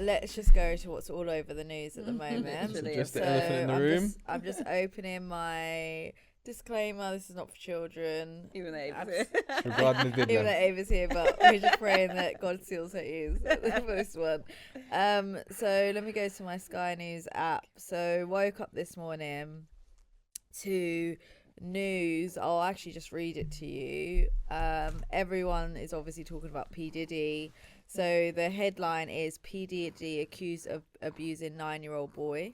let's just go to what's all over the news at the moment. So just the elephant in the room. I'm just opening my disclaimer. This is not for children. Even though Ava's Regarding the Even Diddler. though Ava's here, but we're just praying that God seals her ears for this one. So let me go to my Sky News app. So woke up this morning to news. I'll actually just read it to you. Everyone is obviously talking about P. Diddy. So the headline is P. Diddy accused of abusing 9-year-old boy.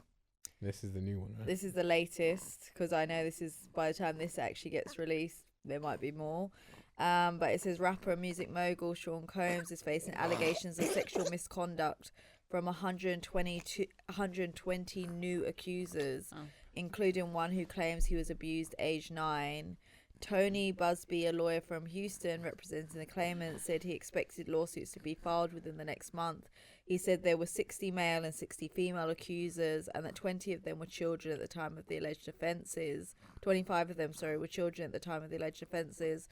This is the new one, right? This is the latest, because I know this is, by the time this actually gets released, there might be more. But it says rapper and music mogul Sean Combs is facing allegations of sexual misconduct from 120 new accusers, including one who claims he was abused aged 9. Tony Busby, a lawyer from Houston representing the claimant, said he expected lawsuits to be filed within the next month. He said there were 60 male and 60 female accusers, and that 20 of them were children at the time of the alleged offences. 25 of them, were children at the time of the alleged offences.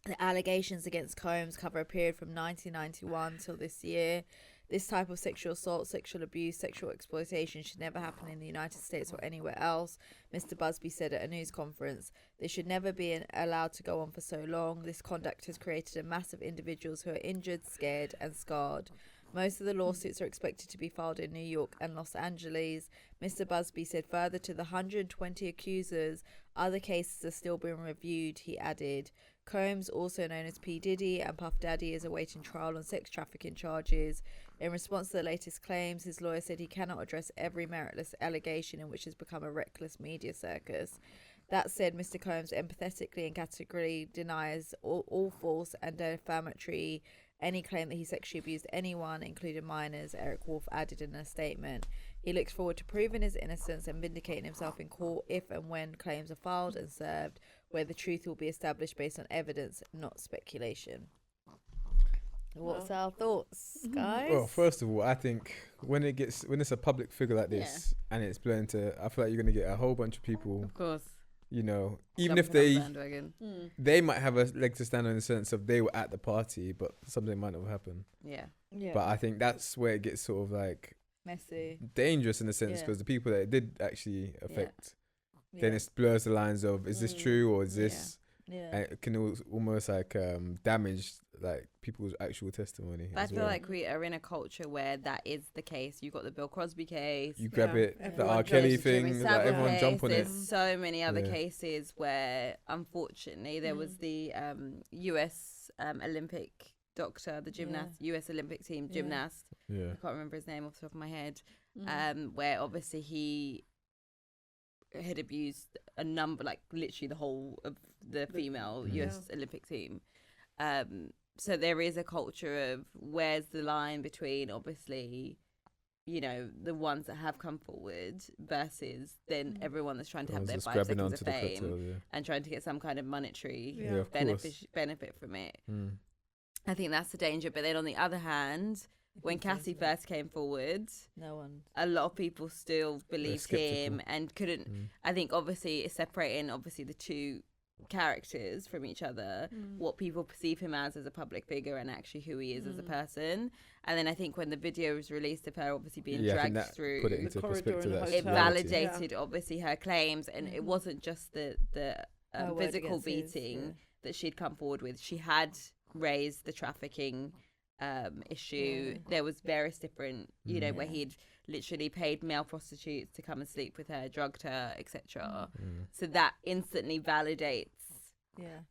The allegations against Combs cover a period from 1991 till this year. This type of sexual assault, sexual abuse, sexual exploitation should never happen in the United States or anywhere else, Mr. Busby said at a news conference. This should never be allowed to go on for so long. This conduct has created a mass of individuals who are injured, scared and scarred. Most of the lawsuits are expected to be filed in New York and Los Angeles. Mr. Busby said further to the 120 accusers, other cases are still being reviewed, he added. Combs, also known as P. Diddy and Puff Daddy, is awaiting trial on sex trafficking charges. In response to the latest claims, his lawyer said he cannot address every meritless allegation in which has become a reckless media circus. That said, Mr. Combs empathetically and categorically denies all false and defamatory any claim that he sexually abused anyone, including minors, Eric Wolf added in a statement. He looks forward to proving his innocence and vindicating himself in court if and when claims are filed and served, where the truth will be established based on evidence, not speculation. What's our thoughts, guys? Well, first of all, I think when it's a public figure like this and it's blown to, I feel like you're going to get a whole bunch of people, of course, you know, even if they might have a leg to stand on in the sense of they were at the party, but something might not have happened. Yeah. But I think that's where it gets sort of like messy, dangerous in a sense, because the people that it did actually affect, then it blurs the lines of is this true or is this, and it can almost like damage like people's actual testimony. But I feel like we are in a culture where that is the case. You've got the Bill Crosby case. You grab it, the R. Kelly thing, like everyone jump on it. There's so many other cases where, unfortunately, there was the US Olympic doctor, the gymnast, US Olympic team gymnast. I can't remember his name off the top of my head. Where obviously he had abused a number, like literally the whole of the female US Olympic team. So there is a culture of where's the line between, obviously, you know, the ones that have come forward versus then everyone that's trying to have their 5 seconds of fame and trying to get some kind of monetary benefit from it. I think that's the danger. But then on the other hand, when Cassie first came forward, a lot of people still believed him and couldn't. I think obviously it's separating the two characters from each other, what people perceive him as a public figure and actually who he is as a person. And then I think when the video was released of her obviously being dragged through put it into perspective, it validated obviously her claims, and it wasn't just the physical beating that she'd come forward with. She had raised the trafficking issue. There was various different, you know, where he'd literally paid male prostitutes to come and sleep with her, drugged her, etc. So that instantly validates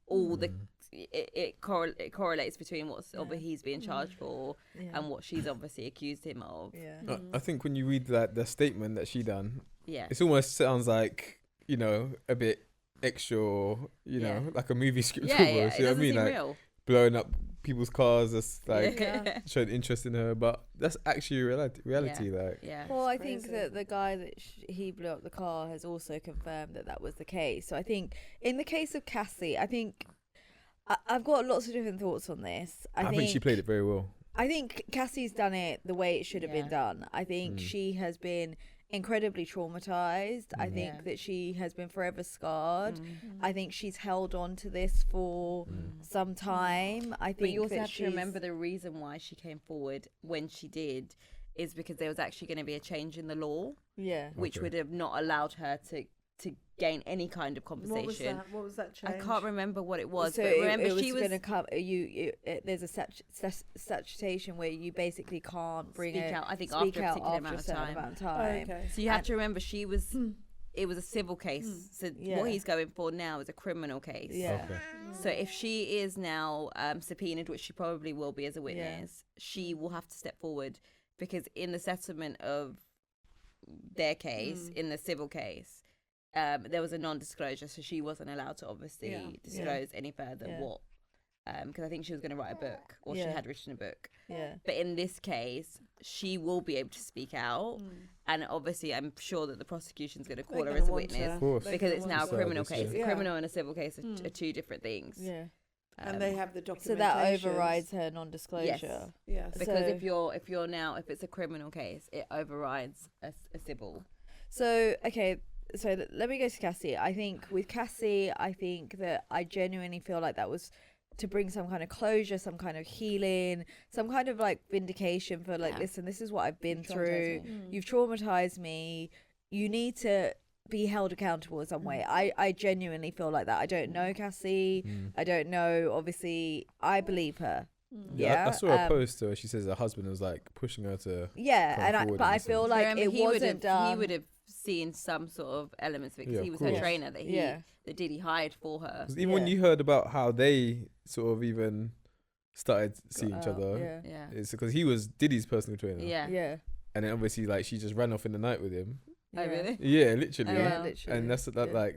all the it correlates between what's obviously he's being charged for and what she's obviously accused him of. I think when you read that the statement that she done, it almost sounds like, you know, a bit extra, you know, like a movie script. You know what I mean? Like real. Blowing up people's cars, that's like showing interest in her, but that's actually reality. Well, I think that the guy that he blew up the car has also confirmed that was the case. So I think in the case of Cassie, I think I've got lots of different thoughts on this. I think she played it very well. I think Cassie's done it the way it should have been done. I think she has been incredibly traumatized. I think that she has been forever scarred. I think she's held on to this for some time. I think, but you also have to remember the reason why she came forward when she did. is because there was actually going to be a change in the law, which Okay. would have not allowed her to gain any kind of compensation. What was that change? I can't remember what it was, So but remember it was she was going to come. There's a statutation where you basically can't bring speak it out. I think speak after a out particular after amount a of certain time. amount of time. Okay. So you have to remember she was. It was a civil case. So what he's going for now is a criminal case. Yeah. Okay. So if she is now subpoenaed, which she probably will be as a witness, she will have to step forward, because in the settlement of their case, in the civil case, there was a non-disclosure, so she wasn't allowed to obviously disclose any further what, because I think she was going to write a book, or she had written a book. Yeah. But in this case, she will be able to speak out, and obviously I'm sure that the prosecution's going to call her as a witness, Of course. because it's now a criminal case. Yeah. A criminal and a civil case are two different things. Yeah. And they have the So documentation. that overrides her non-disclosure. Yes. Because So- if it's a criminal case, it overrides a civil. So okay, so let me go to Cassie. I think with Cassie, I think that I genuinely feel like that was to bring some kind of closure, some kind of healing, some kind of like vindication for like, listen, this is what I've been through. You've traumatized me. You need to be held accountable in some way. I genuinely feel like that. I don't know Cassie. I don't know. Obviously, I believe her. Yeah, I saw a post where she says her husband was like pushing her to. Yeah, but I feel like Remember, it wasn't done. He would have seen some sort of elements because Yeah, he of was her course. trainer that Diddy hired for her. 'Cause even when you heard about how they sort of even started seeing each other, Yeah. it's because he was Diddy's personal trainer. Yeah. Yeah. And then obviously like she just ran off in the night with him. Oh, really? Yeah, literally. Yeah, wow. literally. And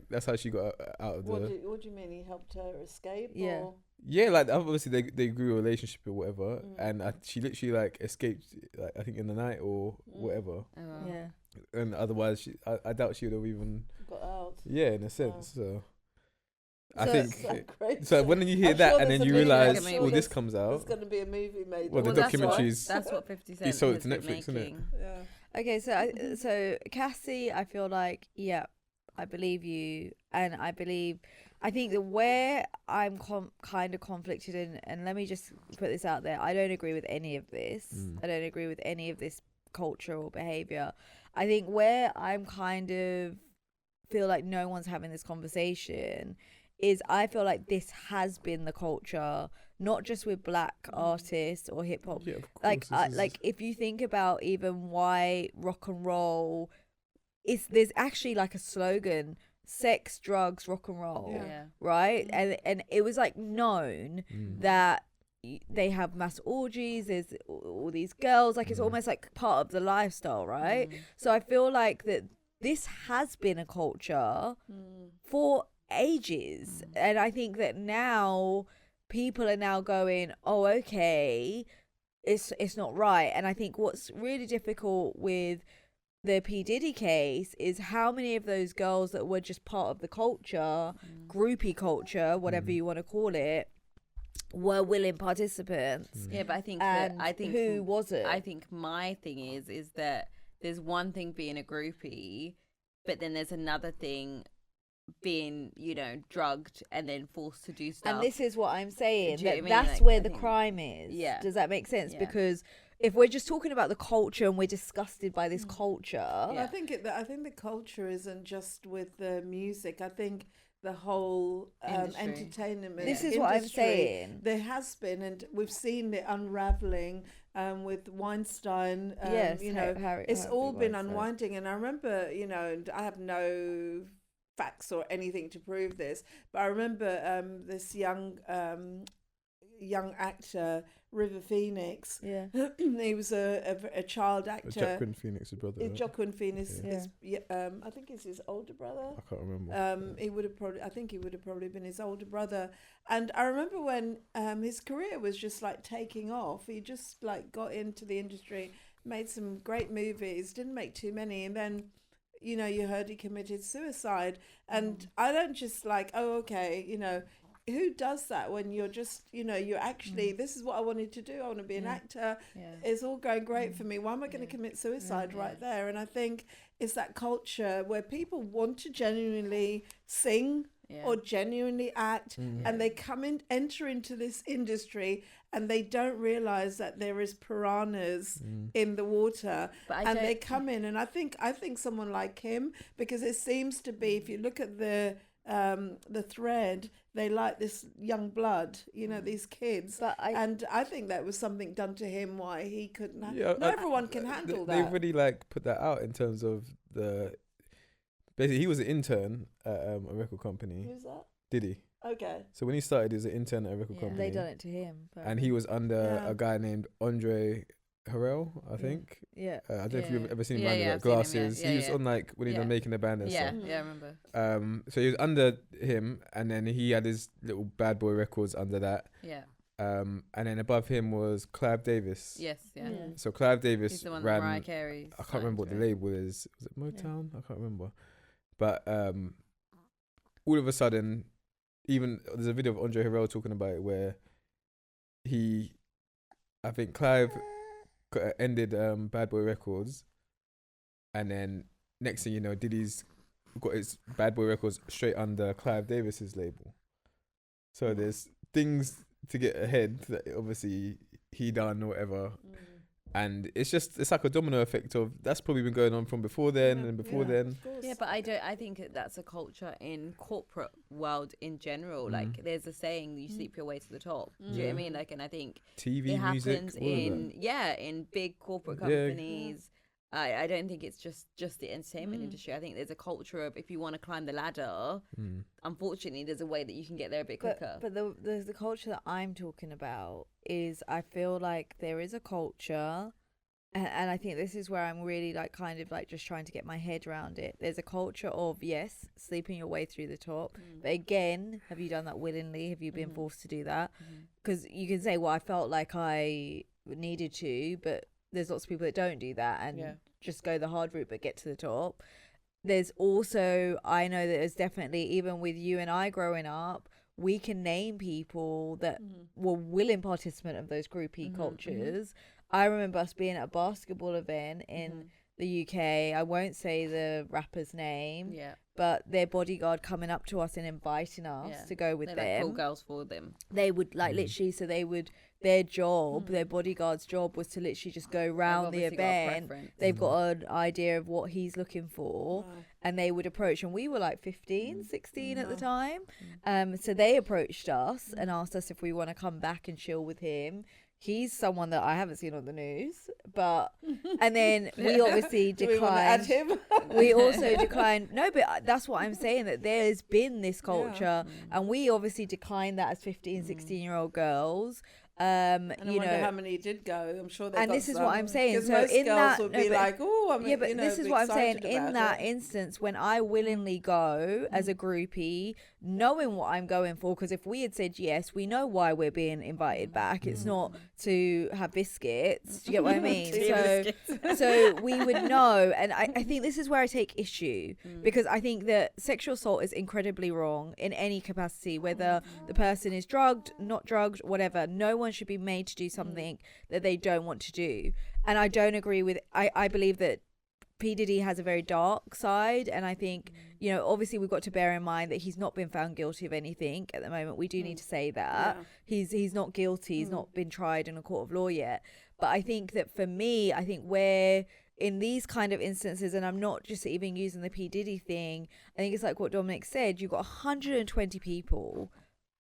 that's how she got out of What the. do you mean? He helped her escape? Yeah. Or? Yeah, like obviously they grew a relationship or whatever, and she literally like escaped, like I think in the night or whatever. Oh, wow. Yeah. And otherwise, I doubt she would have even. Got out. Yeah, in a sense. So I So- think. Crazy. So when you hear I'm that sure and there's then a you movie. realize I'm sure all this there's- comes There's out. going to be a movie made. Well, the on it. documentaries. That's what 50 Cent sold it has to been Netflix, innit? making. Yeah. Okay, so Cassie, I feel like, yeah, I believe you, and I think that where I'm kind of conflicted in, and let me just put this out there, I don't agree with any of this. I don't agree with any of this culture or behavior. I think where I'm kind of feel like no one's having this conversation is I feel like this has been the culture, not just with black artists or hip hop. Yeah, of Like, course, this is- like if you think about even why rock and roll, there's actually like a slogan: sex, drugs, rock and roll. Yeah. Right? And it was like known Mm. that they have mass orgies. There's all these girls. Like it's almost like part of the lifestyle, right? So I feel like that this has been a culture for ages, and I think that now people are now going, oh, okay, it's not right. And I think what's really difficult with the P. Diddy case is how many of those girls that were just part of the culture, groupie culture, whatever you want to call it, were willing participants. Yeah, but I think And who wasn't? I think my thing is that there's one thing being a groupie, but then there's another thing being, drugged and then forced to do stuff. And this is what I'm saying. Do you know That what I mean? that's Like, where I the think- crime is. Yeah. Does that make sense? Yeah. Because if we're just talking about the culture and we're disgusted by this culture, Yeah. I think the culture isn't just with the music. I think the whole Industry. entertainment. this is what I'm industry, saying. There has been, and we've seen the unraveling with Weinstein. Yes, it's Harvey all been Weinstein. unwinding. And I remember, and I have no facts or anything to prove this, but I remember this young actor, River Phoenix. Yeah. He was a child actor. Joaquin Phoenix's brother. right? Joaquin Phoenix Yeah. is, I think it's his older brother. I can't remember. I think he would have probably been his older brother. And I remember when his career was just like taking off. He just like got into the industry, made some great movies, didn't make too many, and then you heard he committed suicide. And I don't just like, oh, okay, who does that when you're just, you're actually, this is what I wanted to do. I want to be an actor. Yeah. It's all going great for me. Why am I going to commit suicide right there? And I think it's that culture where people want to genuinely sing or genuinely act, and they enter into this industry and they don't realize that there is piranhas in the water, and they come in. And I think someone like him, because it seems to be, if you look at the thread, they like this young blood, these kids. But I think that was something done to him why he couldn't. Not everyone can handle that. They really put that out in terms of basically he was an intern at a record company. Who's that? Diddy. Okay. So when he started, he was an intern at a record company. They done it to him. And he was under a guy named Andre Harrell, I think. Yeah. I don't know if you've ever seen him with glasses. He was on when he was making the band and stuff. Yeah, I remember. So he was under him, and then he had his little Bad Boy Records under that. Yeah. And then above him was Clive Davis. Yes, yeah. So Clive Davis He's the one ran. that Mariah Carey. I can't remember what the label is. Was it Motown? I can't remember. But all of a sudden, even there's a video of Andre Harrell talking about it where I think Clive ended Bad Boy Records, and then next thing you know, Diddy's got his Bad Boy Records straight under Clive Davis's label. So there's things to get ahead that obviously he done or whatever. And it's like a domino effect of that's probably been going on from before then and before then. Yeah, but I think that's a culture in corporate world in general. Like there's a saying, you sleep your way to the top. Do you know what I mean? Like, and I think TV, it music, happens in big corporate companies. I don't think it's just the entertainment industry. I think there's a culture of, if you want to climb the ladder, unfortunately, there's a way that you can get there a bit quicker. But the culture that I'm talking about is, I feel like there is a culture, and I think this is where I'm really just trying to get my head around it. There's a culture of, yes, sleeping your way through the top. But again, have you done that willingly? Have you been forced to do that? Because you can say, well, I felt like I needed to, but there's lots of people that don't do that and just go the hard route but get to the top. There's also, I know that there's definitely, even with you and I growing up, we can name people that were willing participant of those groupie cultures. I remember us being at a basketball event in the UK. I won't say the rapper's name, but their bodyguard coming up to us and inviting us to go with them. Like, call girls for them. They would literally, so they would, their job, their bodyguard's job was to literally just go round the event. They've got an idea of what he's looking for, and they would approach, and we were like 15, 16 at the time. So they approached us and asked us if we want to come back and chill with him. He's someone that I haven't seen on the news, but and then we obviously declined. We also declined. No, but that's what I'm saying, that there's been this culture, and we obviously declined that as 15, 16-year-old girls. And I wonder how many did go. I'm sure they and got this is some. what I'm saying. So most in girls that, would be like, oh, I mean, but this is what I'm saying. In that instance, when I willingly go as a groupie, knowing what I'm going for, because if we had said yes, we know why we're being invited back. It's not to have biscuits. Do you get what I mean? So we would know. And I think this is where I take issue, because I think that sexual assault is incredibly wrong in any capacity, whether the person is drugged, not drugged, whatever. No one should be made to do something that they don't want to do. And I don't agree with, I believe that P. Diddy has a very dark side, and I think, obviously we've got to bear in mind that he's not been found guilty of anything at the moment. We do need to say that. He's not guilty. He's not been tried in a court of law yet. But I think that for me, I think where in these kind of instances, and I'm not just even using the P. Diddy thing, I think it's like what Dominic said, you've got 120 people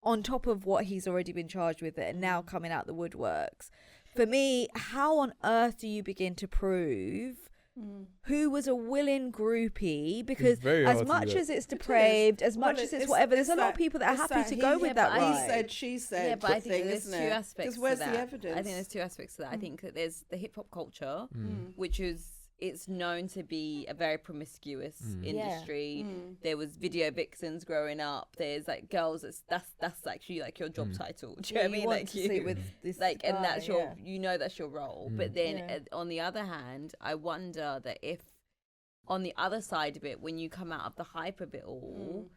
on top of what he's already been charged with and now coming out the woodworks. For me, how on earth do you begin to prove who was a willing groupie? Because as much as it's depraved, as much as it's whatever, there's a lot of people that are happy to go with that ride. He said, she said. Yeah, but I think there's two aspects to that. Where's the evidence? I think there's two aspects to that. I think that there's the hip hop culture, which is, it's known to be a very promiscuous industry. There was video vixens growing up. There's like girls. That's actually like your job title. Do you know what I mean? Like you with this like, and that's your, that's your role. But then on the other hand, I wonder that if on the other side of it, when you come out of the hype of it all,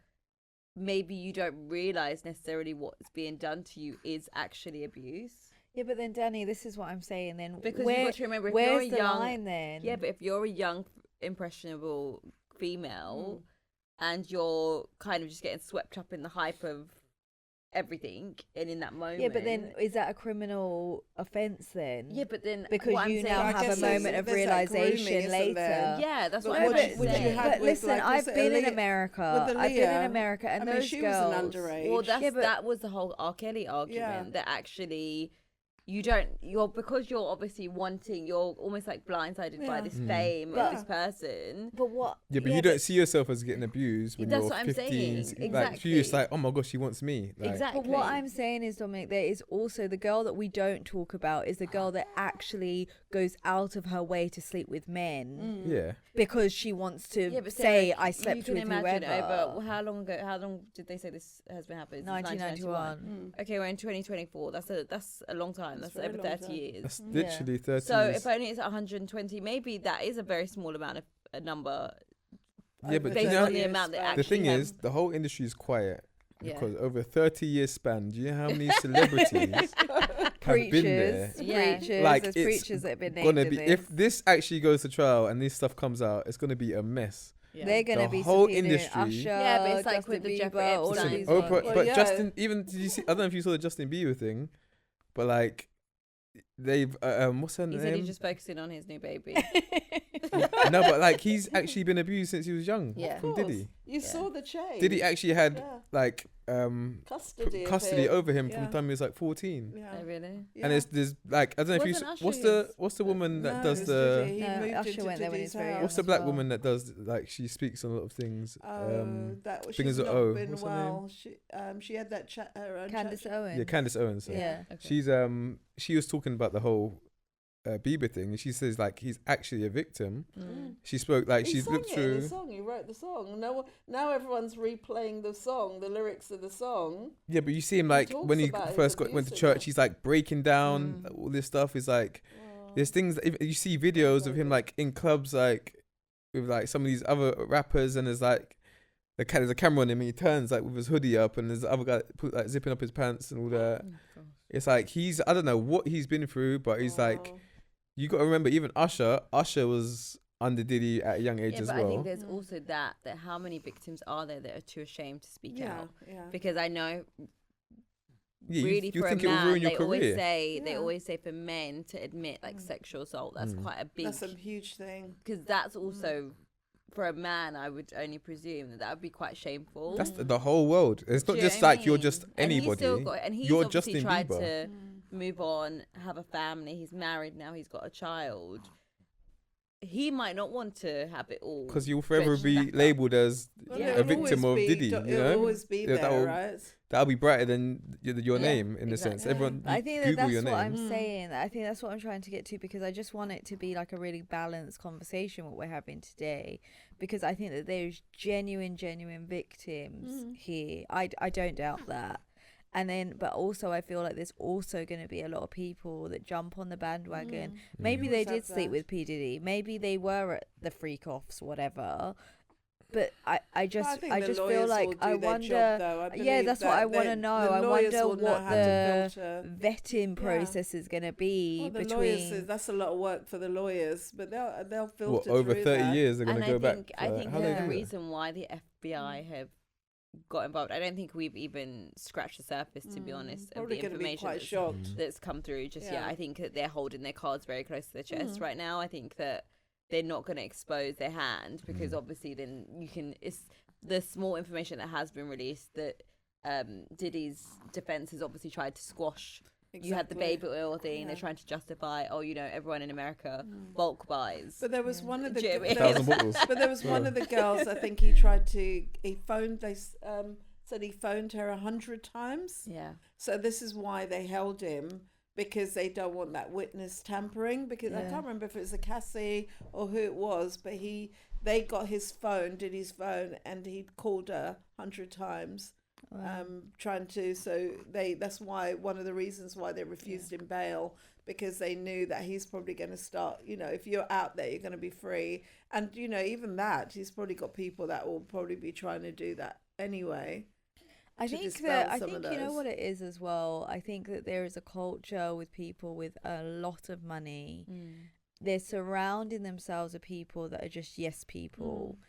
maybe you don't realize necessarily what's being done to you is actually abuse. Yeah, but then Danny, this is what I'm saying. Then because you've got to remember, if where's you're a the young, line then? Yeah, but if you're a young, impressionable female, and you're kind of just getting swept up in the hype of everything, and in that moment. Yeah, but then is that a criminal offence then? Yeah, but then because you now have a moment of realization later. Yeah, that's what I'm saying. But listen, like I've been in America. I've been in America, and those she girls. was an underage. Well, that was the whole R. Kelly argument that actually. Because you're obviously you're almost like blindsided by this fame of this person. But what? Yeah, but you don't see yourself as getting abused when That's you're what I'm 15. saying. Like, Exactly. you're just like, oh my gosh, she wants me. Like, Exactly. But what I'm saying is, Dominic, there is also the girl that we don't talk about is the girl that actually goes out of her way to sleep with men. Yeah. Because she wants to but say, Sarah, I slept with whoever. Over how long did they say this has been happening? 1991. Okay, we're in 2024. That's a long time. That's over 30 years. That's literally 30 So years. if only it's 120, maybe that is a very small amount of a number. Yeah, but based you know, on the amount that the actually thing have, is, the whole industry is quiet. Yeah. Because over a 30-year span, do you know how many celebrities have been there? Preachers, Like, there's it's preachers that have been named Gonna in be this. if this actually goes to trial and this stuff comes out, it's gonna be a mess. Yeah. They're gonna The be whole subpoenaing industry. Usher, Yeah, but it's like Justin with the Bieber, Jeffrey all of Epstein. these Oprah, ones. but Justin, even did you see? I don't know if you saw the Justin Bieber thing, but like they've what's her He name? said he's just focusing on his new baby. No, but like he's actually been abused since he was young. Yeah. From Diddy. You saw the change. Diddy actually had Yeah. like custody over him from Yeah. the time he was like 14. Yeah. Oh, really? Yeah. And there's like I don't know if you Wasn't s- what's Usher the what's the woman that No, does it was the Diddy. He No, moved Usher into went there when he Diddy's was very house. what's the as black well. woman that does like she speaks on a lot of things. That Thing she's is a not O. been What's her well. She had that her own Candace chat- Owens. Yeah, Candace Owens. Sorry. Yeah. Okay. She's she was talking about the whole Bieber thing, and she says like he's actually a victim. She spoke like He she's sang looked it in through. his song. He wrote the song. Now everyone's replaying the song, the lyrics of the song. Yeah, but you see him like talks when he about his first went to abuse of church, her. he's like breaking down all this stuff. Is like there's things that if you see videos of him like in clubs like with like some of these other rappers, and there's like there's a camera on him, and he turns like with his hoodie up, and there's the other guy like zipping up his pants and all that. It's like I don't know what he's been through, but he's like, you got to remember, even Usher was under Diddy at a young age as but well. I think there's also that how many victims are there that are too ashamed to speak out? Yeah. Because I know Yeah, really you for think a it will man, ruin your they career. always say for men to admit like sexual assault, that's quite a big. That's a huge thing. Because that's also for a man, I would only presume that would be quite shameful. That's the whole world. It's not Do you just know what I like you're mean? just And he's anybody. still got- and he's You're obviously Justin tried Bieber. to move on, have a family. He's married now. He's got a child. He might not want to have it all Because you'll forever dredged be back up. labelled as Well, Yeah. a it'll victim always of be- Diddy. You It'll know, always be Yeah, there, right? that'll be brighter than your Yeah, name in a sense. exactly. Everyone, I you think Google that's your what name. I'm saying. I think that's what I'm trying to get to, because I just want it to be like a really balanced conversation what we're having today, because I think that there's genuine victims here. I don't doubt that. And then, but also I feel like there's also going to be a lot of people that jump on the bandwagon. Maybe You they always did have sleep that. with P. Diddy. Maybe they were at the freak offs, whatever. But I just think I the just feel lawyers like will do I their wonder. job, though. I Yeah, believe that's what that I want to the know. I lawyers wonder will know what how to the filter. vetting process is going to be Well, the lawyers, between. that's a lot of work for the lawyers, but they'll What, filter over through 30 that. years they're going And to go back. I think how the they do it? reason why the FBI have got involved, I don't think we've even scratched the surface, to be honest, of Probably the going to be information quite that's, shocked. that's come through just yet. Yeah. I think that they're holding their cards very close to their chest right now. I think that they're not going to expose their hand, because obviously then it's the small information that has been released that Diddy's defense has obviously tried to squash. You had the baby oil thing. They're trying to justify, everyone in America bulk buys. But there was one of the Do you know what I mean? there was- 1,000 bottles. But there was one of the girls. I think he tried to. He phoned. They said he phoned her 100 times. Yeah. So this is why they held him, because they don't want that witness tampering. Because I can't remember if it was a Cassie or who it was, but they got his phone, Diddy's phone, and he'd called her 100 times. Trying to, so that's why one of the reasons why they refused him bail, because they knew that he's probably going to start, if you're out there, you're going to be free. And, even that, he's probably got people that will probably be trying to do that anyway. I to think dispel I some think of you know those. what it is as well. I think that there is a culture with people with a lot of money. They're surrounding themselves with people that are just yes people.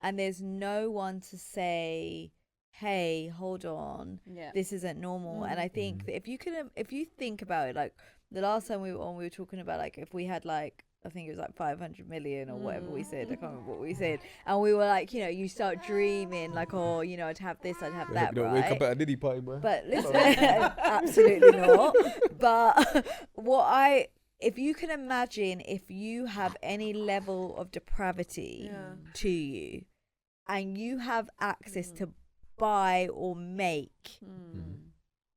and there's no one to say, hey, hold on, this isn't normal. And I think that if you think about it, like the last time we were on, we were talking about like if we had like, I think it was like 500 million or whatever we said. I can't remember what we said. And we were like, you know, you start dreaming like, oh, you know, I'd have this, I'd have that, right? Wake up at a Diddy party, boy. But listen, absolutely not. But if you can imagine, if you have any level of depravity to you and you have access to buy or make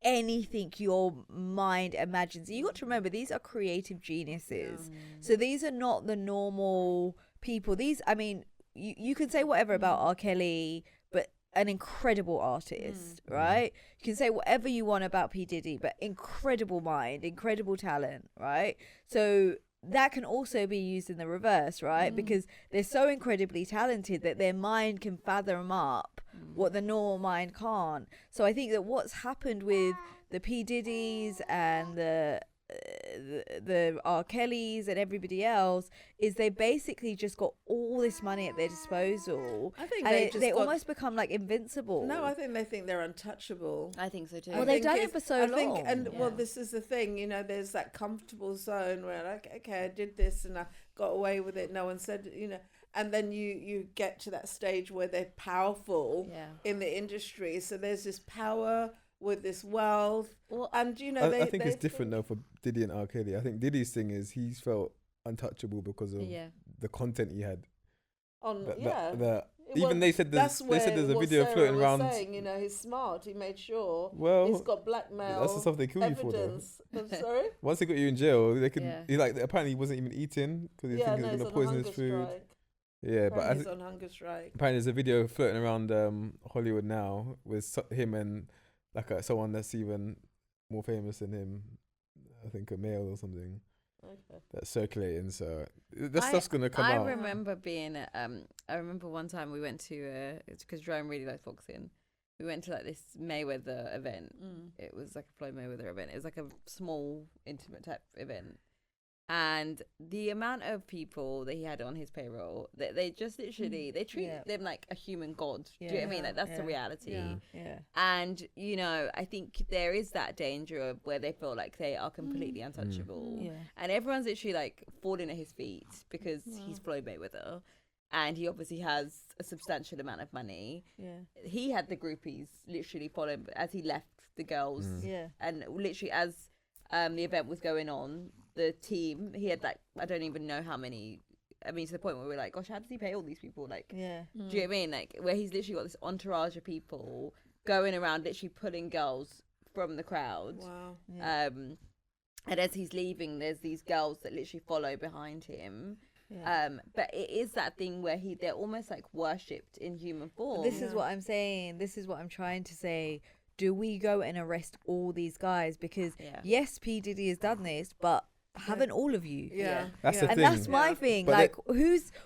anything your mind imagines, you got to remember, these are creative geniuses. So these are not the normal people. These, I mean, you can say whatever about R. Kelly, but an incredible artist, right? You can say whatever you want about P. Diddy, but incredible mind, incredible talent, right? So that can also be used in the reverse, right? Because they're so incredibly talented that their mind can fathom up what the normal mind can't. So I think that what's happened with the P. Diddy's and the R. Kellys and everybody else is they basically just got all this money at their disposal. I think they almost become like invincible. No, I think they think they're untouchable. I think so too. Well, they've done it for so long. Well, this is the thing, you know, there's that comfortable zone where like, okay, I did this and I got away with it. No one said, you know, and then you get to that stage where they're powerful in the industry. So there's this power with this wealth, and you know, I think it's different though for Diddy and R. Kelly. I think Diddy's thing is he's felt untouchable because of the content he had. They said there's a video floating around. Saying, you know, he's smart. He made sure. Well, he's got blackmail. That's the stuff they kill you for, though. I'm sorry. Once they got you in jail, they could. He apparently he wasn't even eating because he thinking he's gonna poison his food. Strike. Yeah, apparently he's on hunger strike. Apparently, there's a video floating around Hollywood now with him and like someone that's even more famous than him. I think a male or something. Okay. That's circulating, so that stuff's gonna come out. I remember being I remember one time we went to it's because Jerome really likes boxing. We went to like this Mayweather event. It was like a Floyd Mayweather event. It was like a small, intimate type event. And the amount of people that he had on his payroll, they just literally, they treat them like a human god. Do you know what I mean? Like, that's the reality. And, you know, I think there is that danger of where they feel like they are completely untouchable. And everyone's literally like falling at his feet because he's Floyd Mayweather. And he obviously has a substantial amount of money. He had the groupies literally following as he left the girls. And literally as the event was going on, the team, he had like, I don't even know how many, I mean, to the point where we're like, gosh, how does he pay all these people? Like, do you know what I mean? Like, where he's literally got this entourage of people going around literally pulling girls from the crowd. And as he's leaving, there's these girls that literally follow behind him. But it is that thing where they're almost like worshipped in human form. This is what I'm saying. This is what I'm trying to say. Do we go and arrest all these guys? Because yes, P. Diddy has done this, but haven't all of you? That's the thing. And that's my thing. But like,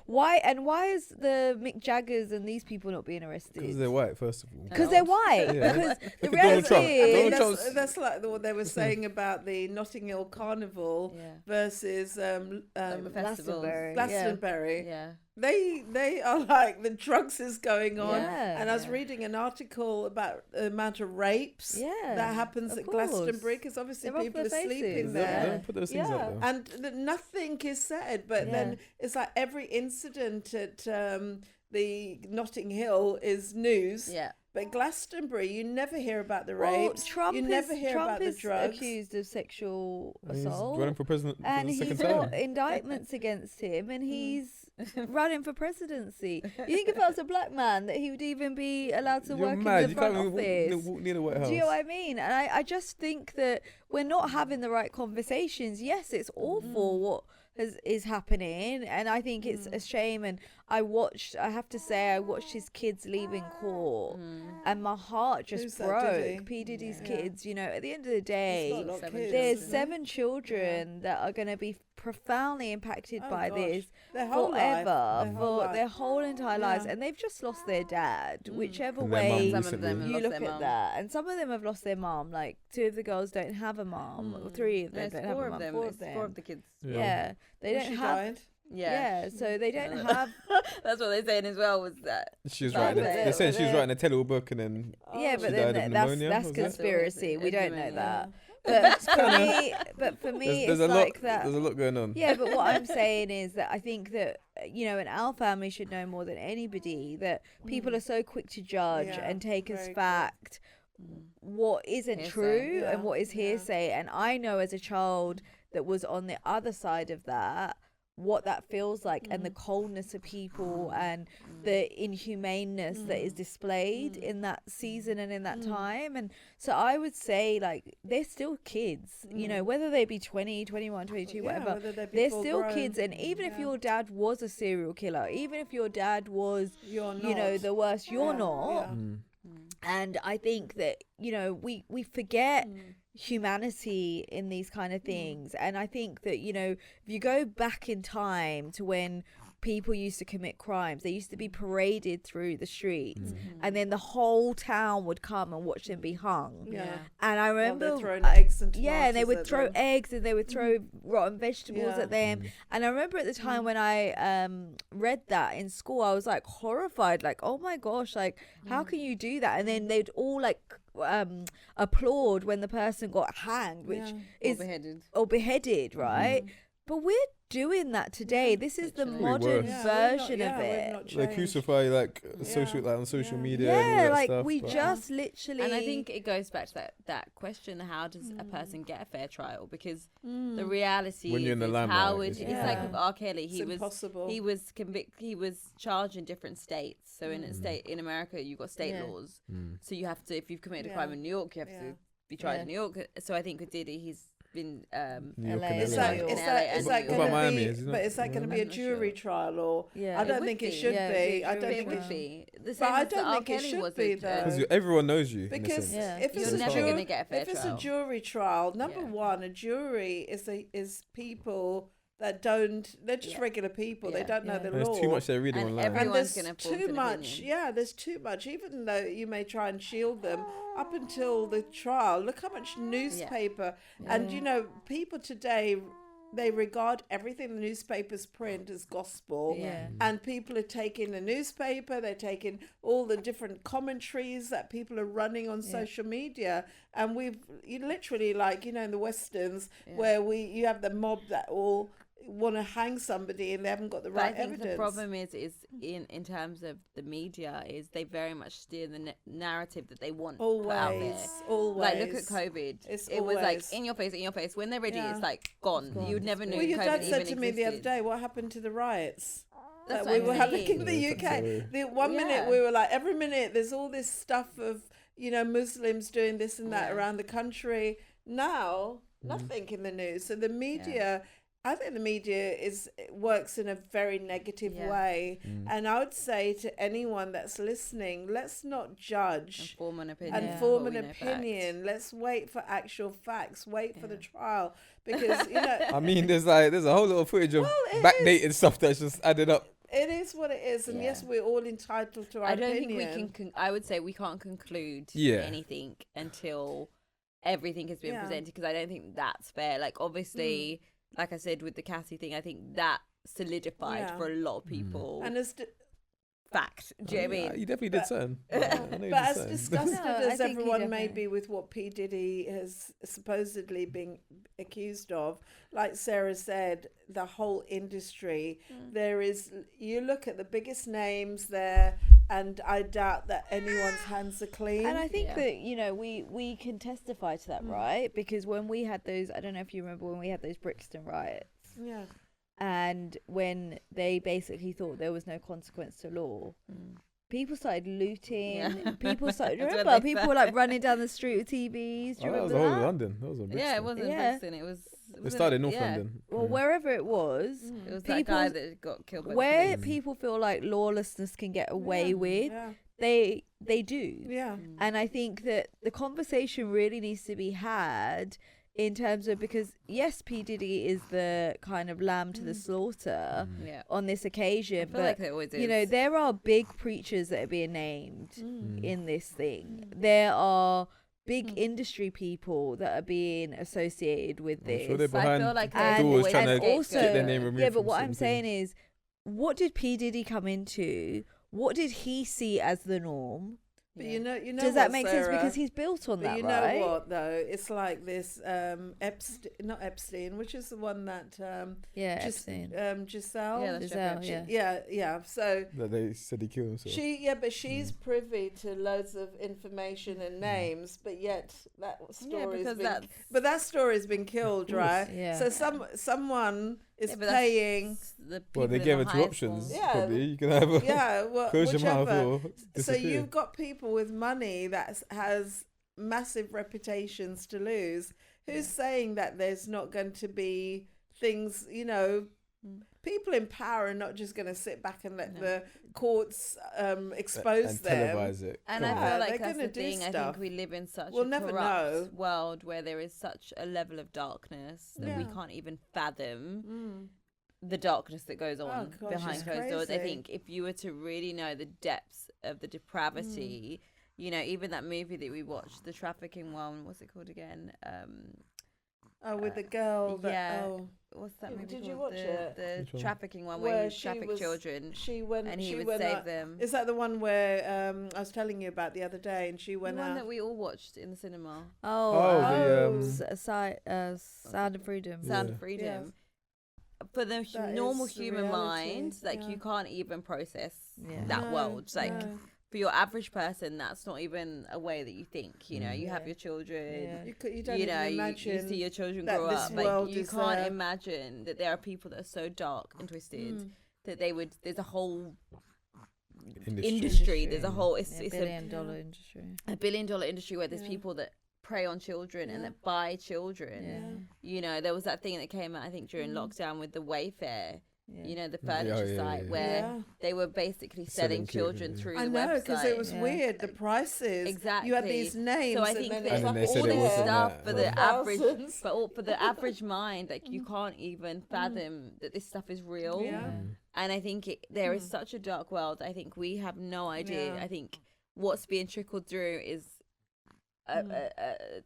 why is the Mick Jaggers and these people not being arrested? Because they're white, first of all. Because they're white. Because the reality is, that's like what they were saying about the Notting Hill Carnival versus Glastonbury. They are like, the drugs is going on, and I was reading an article about the amount of rapes that happens at Glastonbury, because obviously people are sleeping there. Don't put those things out there. And nothing is said, but then it's like every incident at the Notting Hill is news. But Glastonbury, you never hear about the rapes. Trump never hear about the drugs. Accused of sexual assault. He's running for president and for the he's second got time. indictments against him, and he's running for presidency. You think if I was a black man that he would even be allowed to work in the front office? Walk near the White House. Do you know what I mean? And I just think that we're not having the right conversations. Yes, it's awful what is happening, and I think it's a shame. And I have to say I watched his kids leaving court, and my heart just broke. P. Diddy's kids, you know, at the end of the day, there's 7 children that are going to be profoundly impacted by this forever, for their whole entire lives, and they've just lost their dad, whichever way some of them you look at that. And some of them have lost their mom, like 2 of the girls don't have a mom, or 3 of them don't have a mom, 4 of them. 4 of the kids. They don't have. Died? Yeah, so they don't have. That's what they're saying as well. Was that she was writing? They're saying she was writing a tell-all book, and then yeah, but she died then of pneumonia. that's conspiracy. We don't know that. But for me, there's it's a like lot, that. There's a lot going on. Yeah, but what I'm saying is that I think that and our family should know more than anybody that people are so quick to judge and take as fact what isn't hearsay. true and what is hearsay. And I know as a child that was on the other side of that, what that feels like and the coldness of people and the inhumaneness that is displayed in that season and in that time. And so I would say, like, they're still kids, whether they be 20, 21, 22, whatever, they're still grown. Kids. And even if your dad was a serial killer, even if your dad was, the worst, you're not. And I think that, we forget humanity in these kind of things. And I think that, if you go back in time to when people used to commit crimes, they used to be paraded through the streets and then the whole town would come and watch them be hung. And I remember throwing eggs and and they would throw eggs and they would throw rotten vegetables at them. And I remember at the time when I read that in school, I was like horrified, like, oh my gosh, like how can you do that? And then they'd all like applaud when the person got hanged, which is beheaded, right? But we're doing that today. This is the modern version of it. They crucify on social media. Yeah, and all that like stuff, we just literally. And I think it goes back to that question: how does a person get a fair trial? Because the reality when you're in the limelight, it's like with R. Kelly, he impossible. was convicted. He was charged in different states. So in a state in America, you've got state laws. So you have to, if you've committed a crime in New York, you have to be tried in New York. So I think with Diddy, he's been LA. Is that going to be a jury trial or? I don't think it should be. I don't think it should be. But I don't think it should be though. Because everyone knows you. Because if you're never going to get a fair trial. If it's a jury trial, number one, a jury is people that they're just regular people. They don't know the law. There's too much they're reading online. And there's too much. There's too much. Even though you may try and shield them up until the trial, look how much newspaper and people today, they regard everything the newspapers print as gospel. And people are taking the newspaper, they're taking all the different commentaries that people are running on social media. And literally in the Westerns where you have the mob that all want to hang somebody and they haven't got the right evidence. The problem is in terms of the media is they very much steer the narrative that they want put out there. Always. Like look at COVID. It was like in your face. When they're ready, it's like gone. You would never know. Well, your COVID dad said even to me the other existed. day, what happened to the riots That's that we were having saying. in the UK? The one minute we were like, every minute there's all this stuff of Muslims doing this and that around the country. Now nothing in the news. So the media. I think the media works in a very negative way. And I would say to anyone that's listening, let's not judge and form an opinion. Let's wait for actual facts. Wait for the trial. Because, I mean, there's a whole lot of footage of backdated stuff that's just added up. It is what it is. And yes, we're all entitled to our opinion. I don't think we can... I would say we can't conclude anything until everything has been presented, because I don't think that's fair. Like, obviously... Like I said with the Cassie thing, I think that solidified for a lot of people. And as fact, do you know what I mean? You definitely did something. But as disgusted as everyone may be with what P. Diddy has supposedly been accused of, like Sarah said, the whole industry, you look at the biggest names there, and I doubt that anyone's hands are clean. And I think that, we can testify to that, right? Because when we had those, I don't know if you remember when we had those Brixton riots. Yeah. And when they basically thought there was no consequence to law, people started looting. People started, remember, people were like running down the street with TVs. Do you remember that? Was all London. That was on Brixton. Yeah, it wasn't Brixton. It started in North London. Well, wherever it was, it was that guy that got killed by where people feel like lawlessness can get away with, they do. Yeah. And I think that the conversation really needs to be had in terms of, because yes, P. Diddy is the kind of lamb to the slaughter on this occasion, but there are big preachers that are being named in this thing. There are big industry people that are being associated with this. I'm sure they're But I behind feel like doors trying to also, get their name removed. yeah, but from what certain I'm saying things. is, what did P Diddy come into? What did he see as the norm? But you know, does that make sense? Because he's built on but that, you right? know what though? It's like this not Epstein, which is the one that Epstein. Giselle. Yeah, that's Giselle, yeah. So That they said he killed himself. but she's privy to loads of information and names, but yet that story's but that story's been killed, right? Yeah. So someone is but paying. Well, they gave her two options. Yeah. Probably you can have a close your mouth whichever. or So disappear. you've got people with money that has massive reputations to lose. Who's saying that there's not going to be things, people in power are not just going to sit back and let the courts expose and them. televise it. And Come I on. feel like they're that's gonna the do thing. I stuff. think we live in such We'll a never corrupt know. world where there is such a level of darkness that we Yeah. can't even fathom the darkness that goes on gosh, behind it's closed doors. I crazy. think if you were to really know the depths of the depravity, even that movie that we watched, the trafficking one, what's it called again? With the girl. What's that movie Did you called? watch it? The Which one? trafficking one where he trafficked children She went. and he she would went save out- them. Is that the one where I was telling you about the other day, and she The went one out? that we all watched in the cinema. Sound of Freedom. Sound of Freedom. For the That normal is the human reality, mind, yeah. you can't even process Yeah. that world. No. For your average person, that's not even a way that you think. You have Yeah. your children. Yeah. You don't even imagine you see your children that grow this up. world You is can't there. imagine that there are people that are so dark and twisted that there's a whole industry. There's a whole, it's $1 billion industry. a $1 billion industry where there's people that prey on children and that buy children. There was that thing that came out, I think, during lockdown with the Wayfair. Yeah. The furniture site where they were basically selling children through the website. I know, because it was weird, the prices. Exactly. You had these names. So I think and that then And then they it's said like it all all this wasn't there. stuff that, for yeah. the average, Thousands. for the average mind, you can't even fathom that this stuff is real. Yeah. And I think there is such a dark world. I think we have no idea. Yeah. I think what's being trickled through is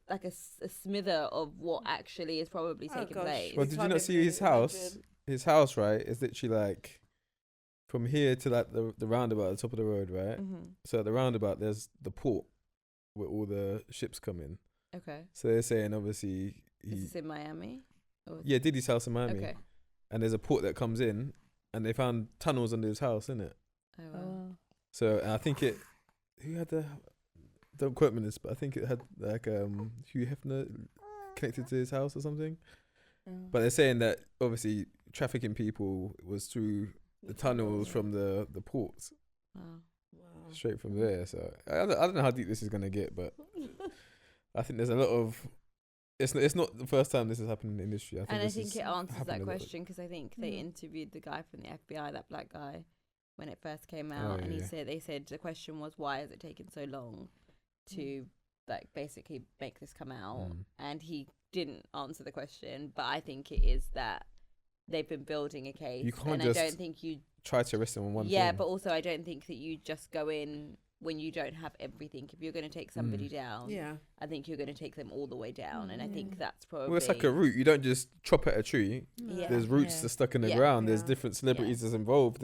like a smither of what actually is probably taking gosh. place. Well, You did you can't not see even his house? imagine. His house, right, is literally like from here to like the roundabout at the top of the road, right? So at the roundabout, there's the port where all the ships come in. Okay. So they're saying obviously Is this in Miami? Or- yeah, Diddy's house in Miami, Okay. and there's a port that comes in, and they found tunnels under his house, innit? Oh, wow. So and I think who had don't quote me on this, but I think it had like Hugh Hefner connected to his house or something. But they're saying that obviously trafficking people was through the tunnels from the ports, Wow. straight from there. So I don't know how deep this is gonna get, but I think there's a lot of. It's not the first time this has happened in the industry. And I think it answers happened that a lot. question because I think they interviewed the guy from the FBI, that black guy, when it first came out, and they said the question was, why has it taken so long to like basically make this come out? And he didn't answer the question, but I think it is that they've been building a case. You can't and just I don't think you try to arrest them on one thing. Yeah, but also I don't think that you just go in when you don't have everything. If you're going to take somebody down, I think you're going to take them all the way down, and I think that's probably. Well, it's like a root. You don't just chop at a tree. Yeah. There's roots that's stuck in the ground. There's different celebrities that's involved.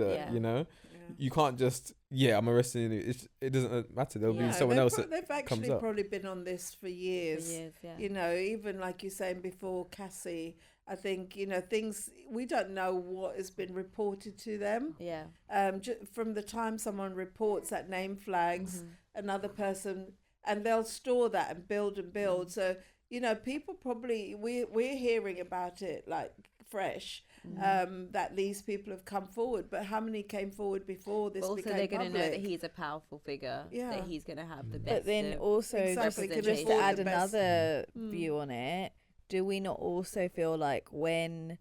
You can't just I'm arresting you. It doesn't matter. There'll be someone else that They've actually comes up. probably been on this for years. Even like you're saying before, Cassie. I think things we don't know what has been reported to them. Yeah. From the time someone reports that name flags another person, and they'll store that and build. So people probably we're hearing about it like fresh. That these people have come forward, but how many came forward before this? But also, became they're going to know that public? he's a powerful figure. Yeah. That he's going to have the best. But then also, Exactly, just representation. to add the best. another view on it, do we not also feel like when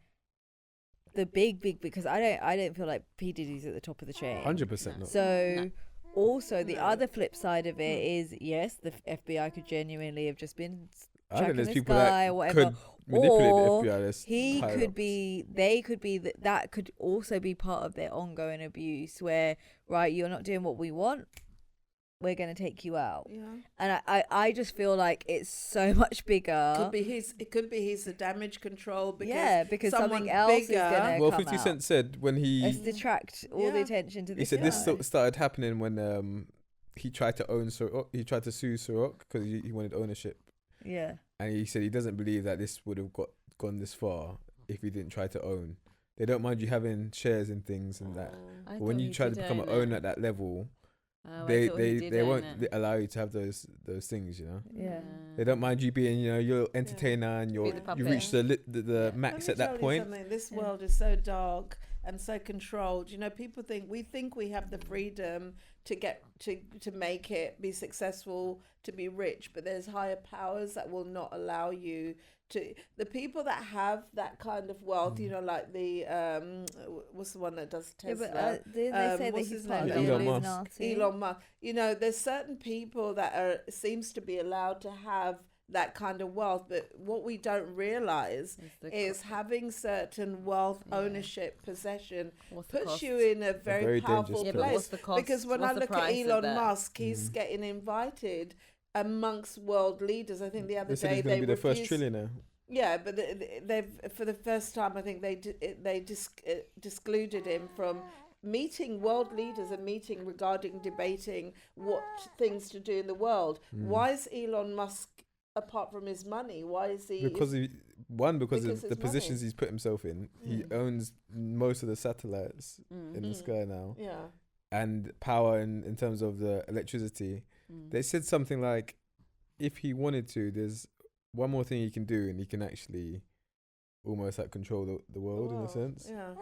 the big because I don't feel like P Diddy's at the top of the chain. 100% not. So also the other flip side of it is yes, the FBI could genuinely have just been I think tracking there's this people guy that or whatever, could manipulate or the FBI. That's he higher could ups. be, they could be that could also be part of their ongoing abuse. Where right, you're not doing what we want. we're going to take you out. Yeah. And I just feel like it's so much bigger. It could be he's the damage control because something else is going to Well, come 50 out. Cent said when he... Let's detract all the attention to this. He said this started happening when he tried to own he tried to sue Ciroc because he wanted ownership. Yeah. And he said he doesn't believe that this would have gone this far if he didn't try to own. They don't mind you having shares in things and that. But when you try to become an owner at that level, they won't allow you to have those things, you know. Yeah. They don't mind you being, you know, you're entertainer and you reach the max at that point. This world is so dark and so controlled. You know, we think we have the freedom to get to make it, be successful, to be rich, but there's higher powers that will not allow you to. The people that have that kind of wealth, you know, like the what's the one that does Tesla? Yeah, but didn't they say that he's part of the Illuminati? Elon Musk. You know, there's certain people that seems to be allowed to have that kind of wealth, but what we don't realize is having certain wealth, ownership, possession puts you in a very powerful place. Because when I look at Elon Musk, he's getting invited amongst world leaders. I think the other day they be the first trillionaire. Yeah, but they've for the first time, I think they excluded him from meeting world leaders and debating what things to do in the world. Why is Elon Musk, apart from his money, why is he? Because of the positions he's put himself in. He owns most of the satellites in the sky now. Yeah. And power in terms of the electricity. They said something like, if he wanted to, there's one more thing he can do, and he can actually almost like control the world in a sense. Yeah.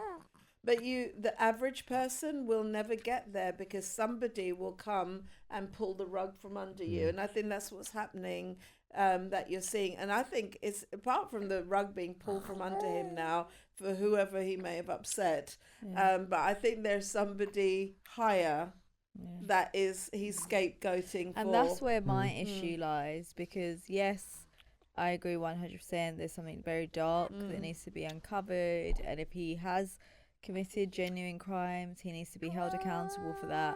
But the average person will never get there because somebody will come and pull the rug from under you. And I think that's what's happening, that you're seeing. And I think it's, apart from the rug being pulled from under him now for whoever he may have upset, but I think there's somebody higher that he's scapegoating for. And that's where my issue lies, because yes, I agree 100%. There's something very dark that needs to be uncovered. And if he has committed genuine crimes, he needs to be held accountable for that.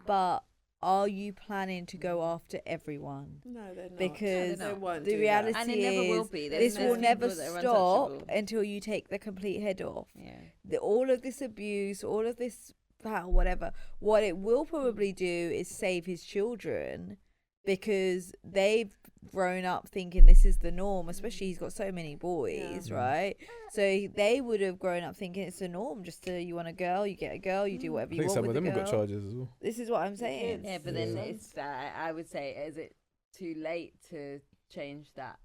But are you planning to go after everyone? No, they're not. Because they won't the reality and it never will be. This will never stop until you take the complete head off. Yeah. All of this abuse, all of this whatever, what it will probably do is save his children, because they've grown up thinking this is the norm, especially he's got so many boys, right? So they would have grown up thinking it's the norm. Just you want a girl, you get a girl, you do whatever you want. I think some of them the have got charges as well. This is what I'm saying. Yeah, but then it's I would say, is it too late to change that?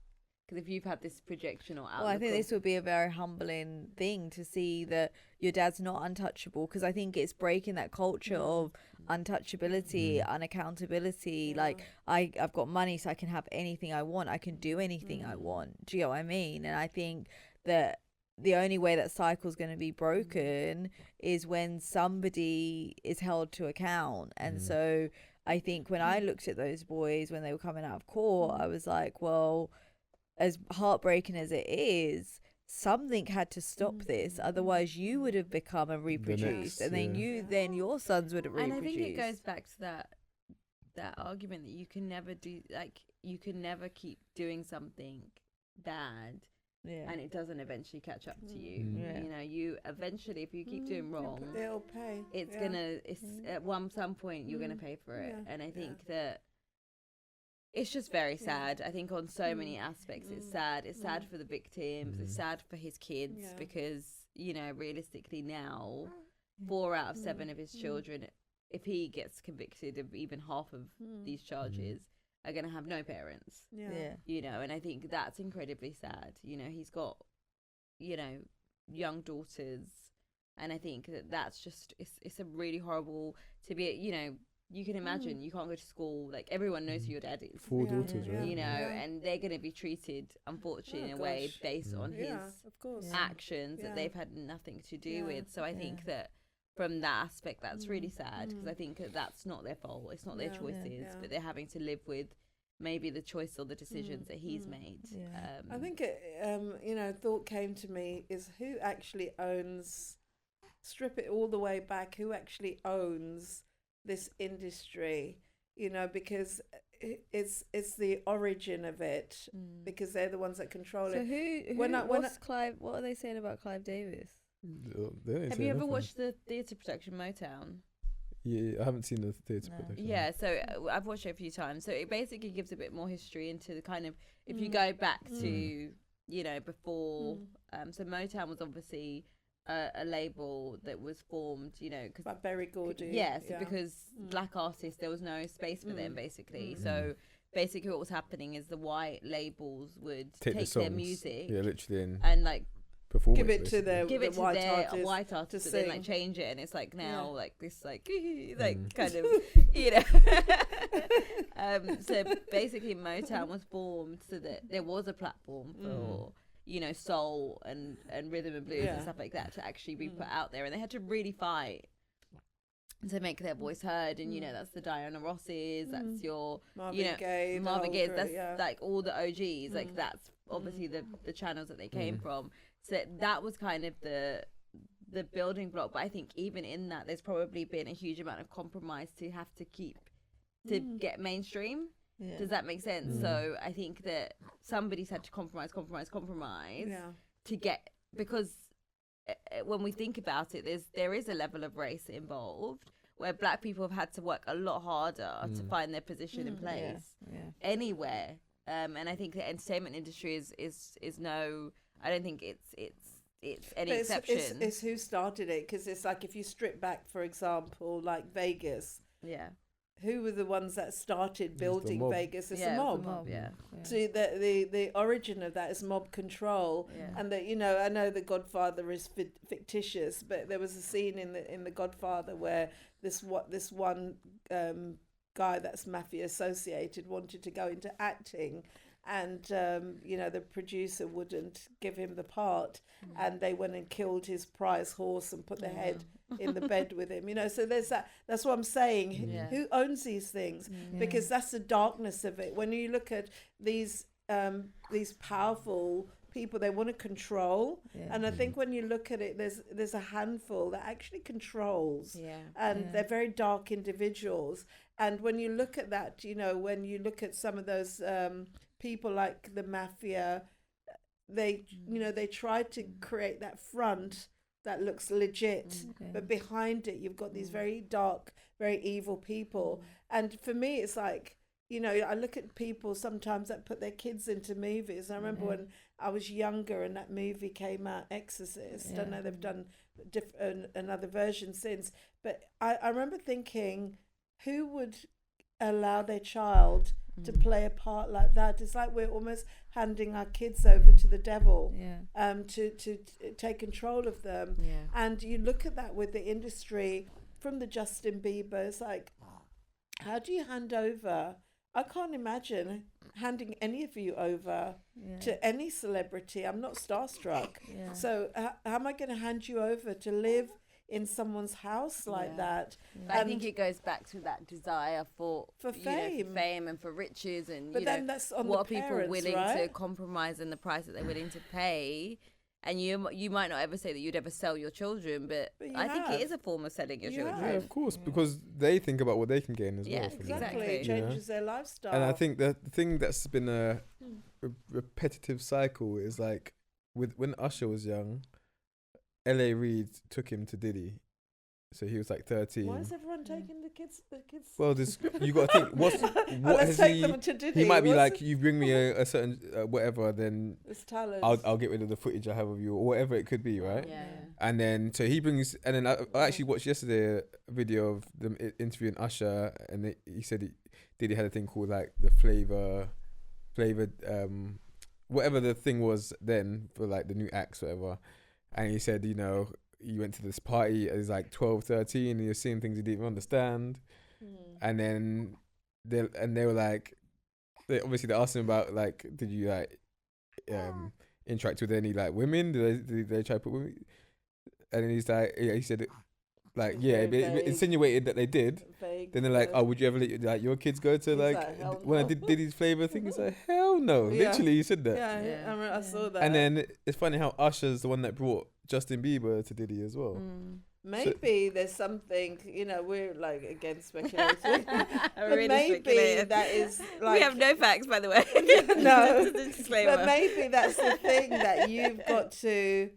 Because if you've had this projection or outlook, well, I think this would be a very humbling thing to see that your dad's not untouchable, because I think it's breaking that culture of untouchability, unaccountability. Like, I've got money, so I can have anything I want. I can do anything I want. Do you know what I mean? And I think that the only way that cycle's going to be broken is when somebody is held to account. And so I think when I looked at those boys when they were coming out of court, I was like, well, as heartbreaking as it is, something had to stop this. Otherwise, you would have become and reproduced, and then your sons would have reproduced. And I think it goes back to that argument that you can never do, like, you can never keep doing something bad, and it doesn't eventually catch up to you. You know, you eventually, if you keep doing wrong, it'll pay. It's gonna. It's at some point you're gonna pay for it, and I think that. It's just very sad. I think on so many aspects, it's sad. It's sad for the victims. It's sad for his kids because, you know, realistically now, 4 out of 7 of his children, if he gets convicted of even half of these charges, are going to have no parents. You know, and I think that's incredibly sad. You know, he's got, you know, young daughters. And I think that's just, it's a really horrible to be, you know, you can imagine you can't go to school, like everyone knows who your dad is. 4 daughters, right? You know, and they're going to be treated, unfortunately, in a way based on his actions that they've had nothing to do with. So I think that from that aspect, that's really sad, because I think that's not their fault. It's not their choices, but they're having to live with maybe the choice or the decisions that he's made. I think, you know, thought came to me is who actually owns, strip it all the way back, who actually owns this industry? you know, because it's the origin of it, because they're the ones that control it. So Clive? What are they saying about Clive Davis? Have you ever watched the theatre production Motown? Yeah, I haven't seen the theatre production. Yeah, so I've watched it a few times. So it basically gives a bit more history into the kind of, if you go back to, you know, before, so Motown was obviously a label that was formed, you know, because by Berry Gordy. Yes, because black artists, there was no space for them, basically. So basically what was happening is the white labels would take their music, literally, and like give it to their white artists, then like change it, and it's like now like this like kind of, you know. So basically Motown was formed so that there was a platform for you know, soul and rhythm and blues and stuff like that to actually be put out there, and they had to really fight to make their voice heard. And you know, that's the Diana Rosses, that's your Marvin Gaye, that's like all the OGs, like that's obviously the channels that they came from. So that was kind of the building block. But I think even in that, there's probably been a huge amount of compromise to have to keep to get mainstream. Yeah. Does that make sense? So I think that somebody's had to compromise to get, because when we think about it, there is a level of race involved where black people have had to work a lot harder to find their position in place anywhere. And I think the entertainment industry is no, I don't think it's any exception. It's who started it, because it's like if you strip back, for example, like Vegas. Yeah. Who were the ones that started building Vegas? It's the mob. See, the origin of that is mob control, and that, you know, I know The Godfather is fictitious, but there was a scene in the Godfather where this one guy that's mafia associated wanted to go into acting, and you know, the producer wouldn't give him the part, and they went and killed his prize horse and put the head in the bed with him, you know. So there's that's what I'm saying. Who owns these things? Because that's the darkness of it. When you look at these powerful people, they want to control, and I think when you look at it, there's a handful that actually controls, and they're very dark individuals. And when you look at that, you know, when you look at some of those people like the mafia, they try to create that front that looks legit, but behind it you've got these very dark, very evil people. And for me, it's like, you know, I look at people sometimes that put their kids into movies. I remember when I was younger and that movie came out, Exorcist. I know they've done another version since, but I remember thinking, who would allow their child to play a part like that? It's like we're almost handing our kids over to the devil, to take control of them. And you look at that with the industry, from the Justin Bieber, it's like, how do you hand over? I can't imagine handing any of you over to any celebrity. I'm not starstruck. So how am I going to hand you over to live in someone's house like that? I think it goes back to that desire for fame and for riches, and but then that's on what the are people willing to compromise and the price that they're willing to pay. And you might not ever say that you'd ever sell your children, but I think it is a form of selling your children. Yeah, of course, because they think about what they can gain as well. Exactly. It changes their lifestyle. And I think the thing that's been a repetitive cycle is like when Usher was young, L.A. Reid took him to Diddy. So he was like 13. Why is everyone taking the kids? Well, you got to think, what has he might be like, you bring me a certain whatever, then I'll get rid of the footage I have of you, or whatever it could be, right? And then so he brings, and then I actually watched yesterday a video of them interviewing Usher, and he said Diddy had a thing called like the flavored whatever the thing was then for like the new acts, whatever. And he said, you know, you went to this party as like 12, 13, and you're seeing things you didn't even understand. And then they were like, they asked him about like, did you like interact with any like women? Did they try to put women? And then he's like, he said, like, it insinuated that they did. Then they're like, oh, would you ever let your kids go to when I did his flavor thing? He's like, hell no. Literally, he said that. I saw that. And then it's funny how Usher's the one that brought Justin Bieber to Diddy as well. maybe there's something, we're like again speculating. But really maybe that is like. We have no facts, by the way. No. Disclaimer. But maybe that's the thing that you've got to.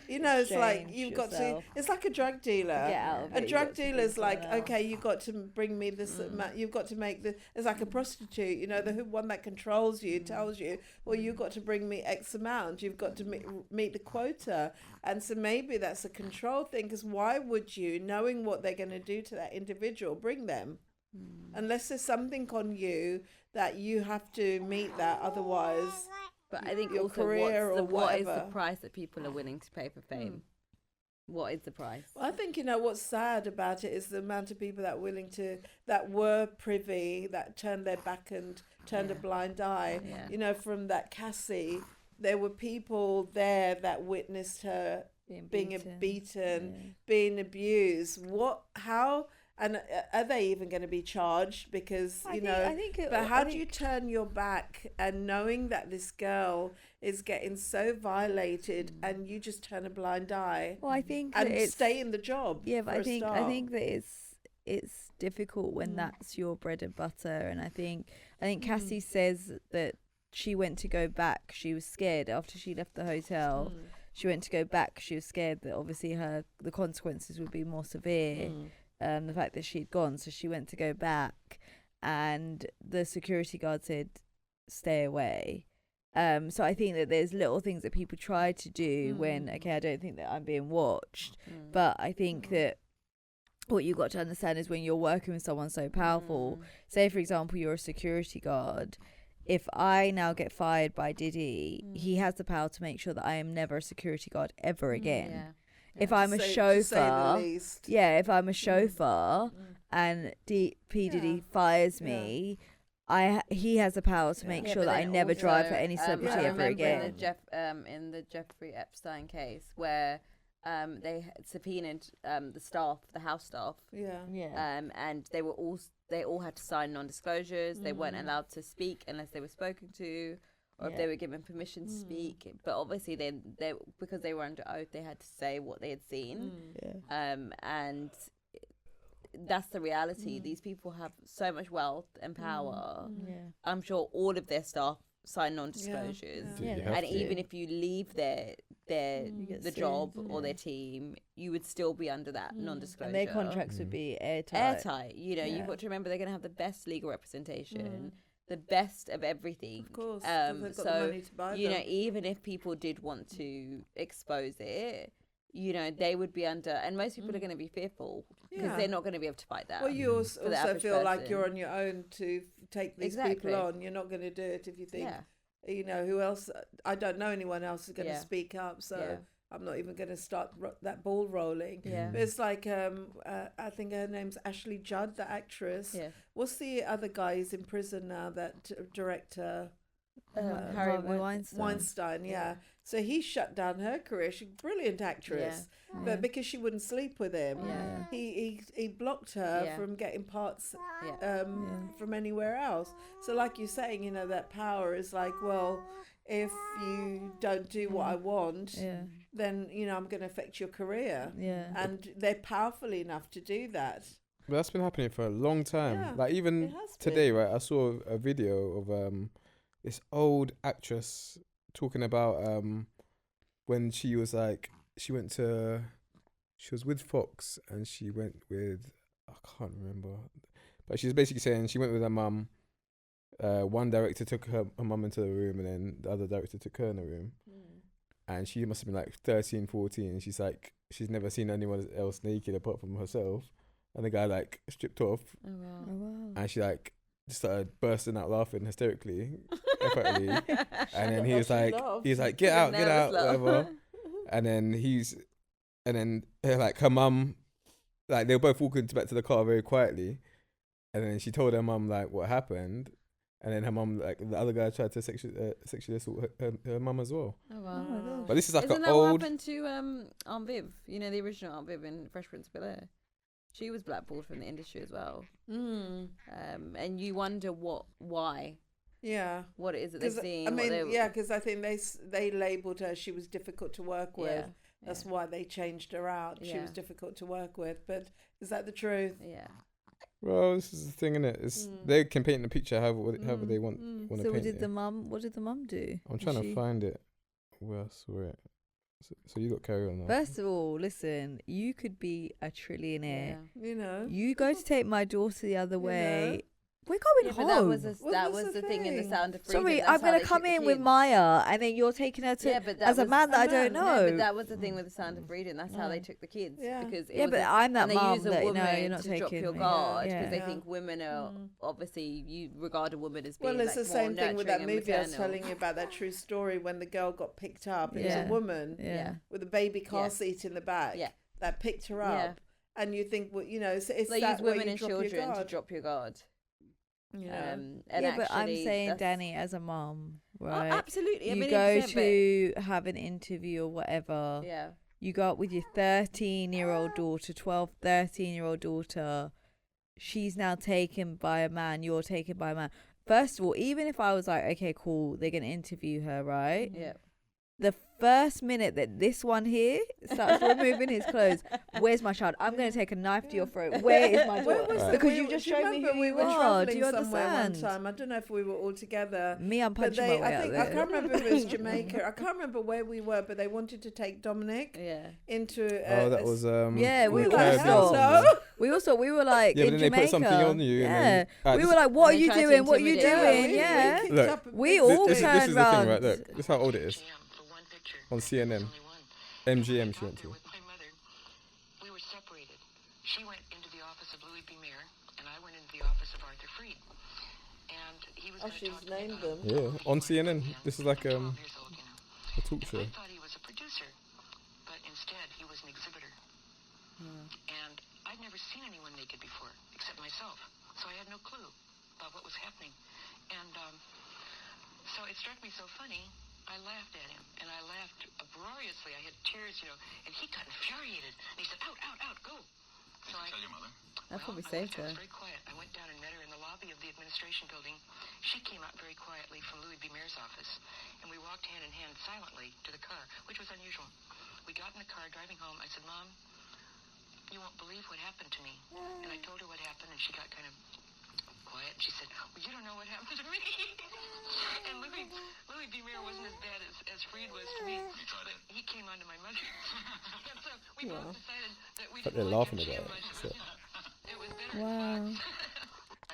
It's like Change you've got to. yourself. It's like a drug dealer. Get out of A it, drug you've got to do dealer's like, something else. okay, you've got to bring me this amount. You've got to make the. It's like a prostitute, the one that controls you, tells you, well, you've got to bring me X amount. You've got to meet the quota, and so maybe that's a control thing. Because why would you, knowing what they're going to do to that individual, bring them? Unless there's something on you that you have to meet that, otherwise. But I think your also career or what is the whatever. price that people are willing to pay for fame? What is the price? I think what's sad about it is the amount of people that were privy, that turned their back and turned a blind eye. Yeah. From that Cassie, there were people there that witnessed her being beaten, being abused. How? And are they even going to be charged? Because, how do you turn your back and knowing that this girl is getting so violated and you just turn a blind eye? Well, I think and stay in the job. Yeah, but I think that it's difficult when that's your bread and butter. And I think Cassie says that she went to go back. She was scared after she left the hotel. She went to go back. She was scared that obviously the consequences would be more severe. The fact that she'd gone, so she went to go back, and the security guard said, "Stay away." So I think that there's little things that people try to do when, okay, I don't think that I'm being watched, but I think that what you've got to understand is when you're working with someone so powerful, say for example you're a security guard. If I now get fired by Diddy, he has the power to make sure that I am never a security guard ever again. Yeah. If I'm a chauffeur, if I'm a chauffeur and P. Diddy fires me, he has the power to make sure that I never drive for any celebrity ever again. In the Jeffrey Epstein case, where they subpoenaed the house staff, and they all had to sign non-disclosures. They weren't allowed to speak unless they were spoken to, or if they were given permission to speak. But obviously they because they were under oath, they had to say what they had seen. And that's the reality. These people have so much wealth and power. I'm sure all of their staff sign non-disclosures. And even if you leave the job or their team, you would still be under that non-disclosure. And their contracts would be airtight. You've got to remember they're going to have the best legal representation. The best of everything, of course. They've got the money to buy them. Even if people did want to expose it, they would be under, and most people are going to be fearful because they're not going to be able to fight that. Well, you also feel like you're on your own to take these people on. You're not going to do it if you think, who else? I don't know anyone else is going to speak up, so I'm not even going to start that ball rolling. But it's like, I think her name's Ashley Judd, the actress. What's the other guy who's in prison now, that director? Harvey Weinstein, So he shut down her career. She's a brilliant actress. But because she wouldn't sleep with him, he blocked her from getting parts from anywhere else. So like you're saying, that power is like, well, if you don't do what I want, then, I'm going to affect your career. And they're powerful enough to do that. But that's been happening for a long time. Like even today, right, I saw a video of this old actress talking about when she was like, she was with Fox and she went with, I can't remember, but she was basically saying she went with her mum. One director took her mum into the room and then the other director took her in the room. And she must have been like 13, 14. She's like, she's never seen anyone else naked apart from herself. And the guy like stripped off. Oh, wow. And she like just started bursting out laughing hysterically. And then he was like, get out, whatever. And then like her mum, like they were both walking back to the car very quietly. And then she told her mum like what happened. And then her mum, like the other guy, tried to sexually assault her mum as well. Oh wow! But this is like Isn't an that old. what happened to Aunt Viv? The original Aunt Viv in Fresh Prince of Bel-Air. She was blackballed from the industry as well. And you wonder why. Yeah. What it is that they've seen. I mean, because I think they labelled her. She was difficult to work with. That's why they changed her out. She was difficult to work with. But is that the truth? Yeah. Well, this is the thing, innit? It's they can paint the picture however they want to So paint what did it. the mum? What did the mum do? I'm trying to find it. Where I saw it. So you got carry on now. First of all, listen, you could be a trillionaire. You know. You go to take my daughter the other way. We're going home. But that was the thing in The Sound of Freedom. Sorry, I'm going to come in with Maya, and then you're taking her to as a man that I don't know. No, but that was the thing with The Sound of Freedom. That's how they took the kids. Yeah. Because but I'm that mom that you're not to taking. drop your guard because they think women are obviously you regard a woman as being well, it's like the same more thing with that movie I was maternal. telling you about, that true story when the girl got picked up. It was a woman with a baby car seat in the back that picked her up, and you think, well, you know, it's they that use women way you and drop your children to guard. drop your guard. Yeah. But I'm saying, Danny, as a mum, right? Absolutely. You go to have an interview or whatever. Yeah. You go up with your 13-year-old daughter, 12, 13-year-old daughter. She's now taken by a man. You're taken by a man. First of all, even if I was like, okay, cool, they're going to interview her, right? Yeah. The first minute that this one here starts removing his clothes, where's my child? I'm going to take a knife to your throat. Where is my daughter? Because you just showed me who we you were are. Do traveling you somewhere one understand? time. I don't know if we were all together. Me, I'm punching my way out there. I can't remember if it was Jamaica. I can't remember where we were, but they wanted to take Dominic into. That was we were like, hell no. We were like but in then Jamaica. they put something on you. Yeah, and we were like, "What are you tried to doing? What are you intimidate doing?" you. Yeah, Look, we all this turned is the round. thing, right? Look, this is how old it is. On CNN, MGM she went to. With my mother, we were separated. She went into the office of Louis B. Mayer, and I went into the office of Arthur Freed. And he was going to she's talk to me named about them. Yeah, on CNN. This is like 12 years old, you know. a talk show. I thought he was a producer, but instead he was an exhibitor. And I'd never seen anyone naked before, except myself. So I had no clue about what was happening. And so it struck me so funny, I laughed at him. And I laughed uproariously. I had tears, you know. And he got infuriated. And he said, out, out, out, go. So I tell your mother. That probably saved her. I was very quiet. I went down and met her in the lobby of the administration building. She came out very quietly from Louis B. Mayer's office. And we walked hand in hand silently to the car, which was unusual. We got in the car driving home. I said, Mom, you won't believe what happened to me. And I told her what happened, and she got kind of quiet. And she said, well, you don't know what happened to me. And Louis B. Mayer wasn't as bad as Freed was to me. But he came on to my mother. And so we both decided that we But didn't they're like laughing MGM about it. much. So. It was better Wow. at Fox.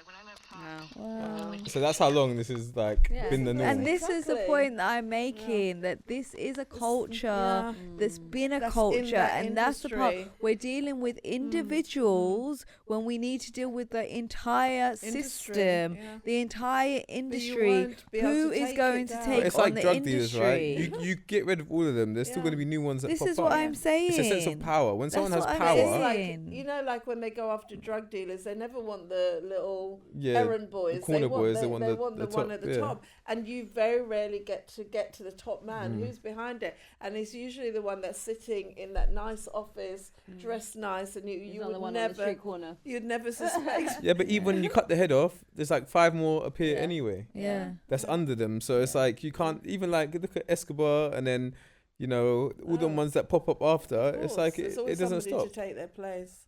When I left Fox, Wow. So that's how long this is like been the norm. And this is the Exactly. point that I'm making, that this is a culture that's been a culture, and that's the part industry. we're dealing with individuals when we need to deal with the entire system, the entire industry. won't be able Who to is take going it to down. take It's on like the drug industry? dealers, right? You get rid of all of them. There's still going to be new ones that This pop is up. what I'm saying. It's a sense of power. When someone has what I'm power, saying. Like, you know, like when they go after drug dealers, they never want the little Yeah, errand boys. the corner boys, they want they the want the top, one at the yeah. top. And you very rarely get to the top man. Who's behind it? And it's usually the one that's sitting in that nice office, dressed nice, and you not the would one on the never, street corner. you'd never suspect. yeah, but even when you cut the head off, there's like 5 more appear anyway. Yeah. That's under them. So it's like you can't even like look at Escobar and then, you know, all the ones that pop up after. Of It's course, like there's it always doesn't somebody stop. to take their place.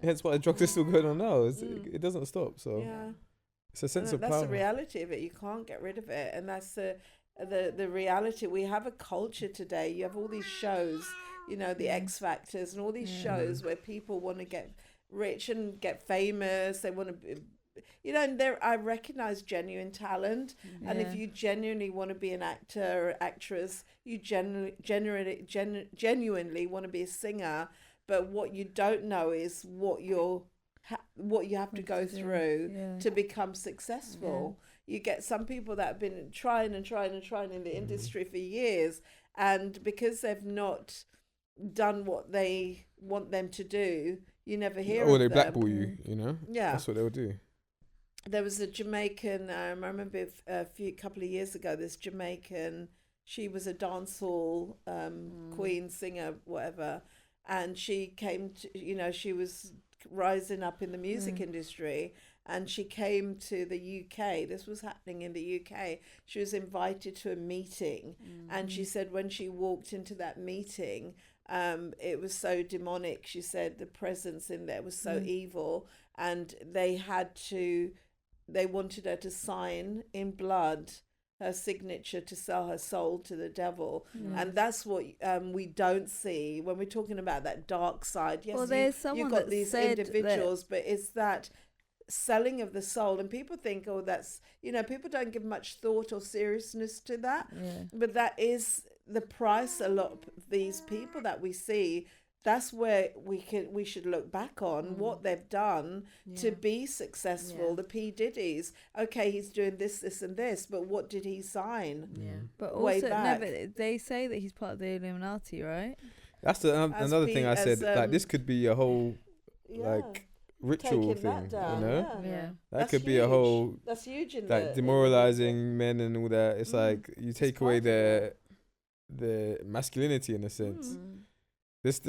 Hence why the drugs are still going on now. It doesn't stop. So Yeah. it's a sense of That's power. the reality of it. You can't get rid of it, and that's the reality. We have a culture today. You have all these shows, you know, the X Factors, and all these shows where people want to get rich and get famous. They want to be, you know, and there I recognize genuine talent, and if you genuinely want to be an actor or actress, you genuinely want to be a singer. But what you don't know is what you have to go through to become successful. You get some people that have been trying in the industry for years, and because they've not done what they want them to do, you never hear of Or them. they blackball you, you know? Yeah. That's what they'll do. There was a Jamaican, I remember a couple of years ago, this Jamaican, she was a dancehall queen, singer, whatever, and she came to, you know, she was rising up in the music industry, and she came to the UK. This was happening in the UK. She was invited to a meeting, and she said when she walked into that meeting, it was so demonic. She said the presence in there was so evil, and they wanted her to sign in blood her signature to sell her soul to the devil. And that's what we don't see when we're talking about that dark side. Yes, well, you've got these individuals, but it's that selling of the soul, and people think, oh, that's, people don't give much thought or seriousness to that, but that is the price a lot of these people that we see. That's where we should look back on what they've done to be successful. The P. Diddy's, okay, he's doing this, and this, but what did he sign? But also, but they say that he's part of the Illuminati, right? That's another thing I said. Like, this could be a whole like ritual thing, that could be a whole. That's huge in like demoralizing men and all that. It's like you take away their masculinity in a sense. This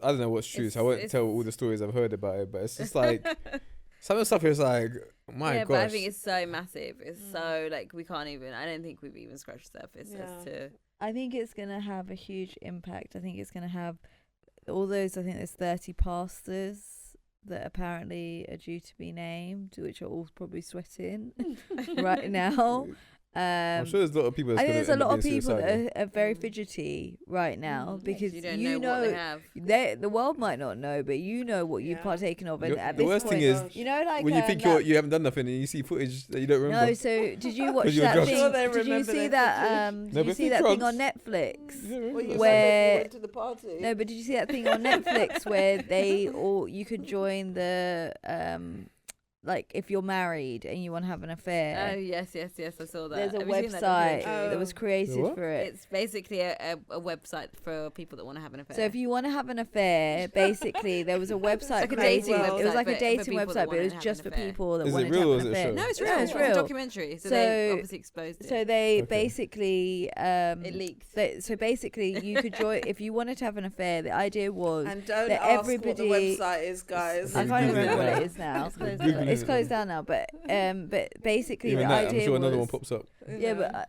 I don't know what's true, so I won't tell all the stories I've heard about it, but it's just like some of the stuff is like, my gosh. But I think it's so massive. It's so like we can't even. I don't think we've even scratched the surface as to. I think it's gonna have a huge impact. I think it's gonna have all those. I think there's 30 pastors that apparently are due to be named, which are all probably sweating right now. I'm sure there's a lot of people. I think there's a lot of people that are very fidgety right now because you don't know what they have. The world might not know, but you know what you've partaken of. And at the this worst point, thing is, like when you think you haven't done nothing and you see footage that you don't remember. No, so did you watch that thing? Did you see that? Did you see that thing on Netflix where? Went to the party. No, but did you see that thing on Netflix where you could join the like if you're married and you want to have an affair. Oh yes, I saw that. There's a website that was created for it. It's basically a website for people that want to have an affair. So if you want to have an affair, basically there was a website. Like a dating website. It was like a dating website, but it was just for people that wanted to have an affair. No, it's real. It's real. It's a documentary. So they obviously exposed it. So they basically it leaked. So basically you could join if you wanted to have an affair. The idea was and don't that ask everybody. What the website is, guys. I can't remember what it is now. It's closed down now, but basically the idea I'm sure another was, one pops up. Yeah, but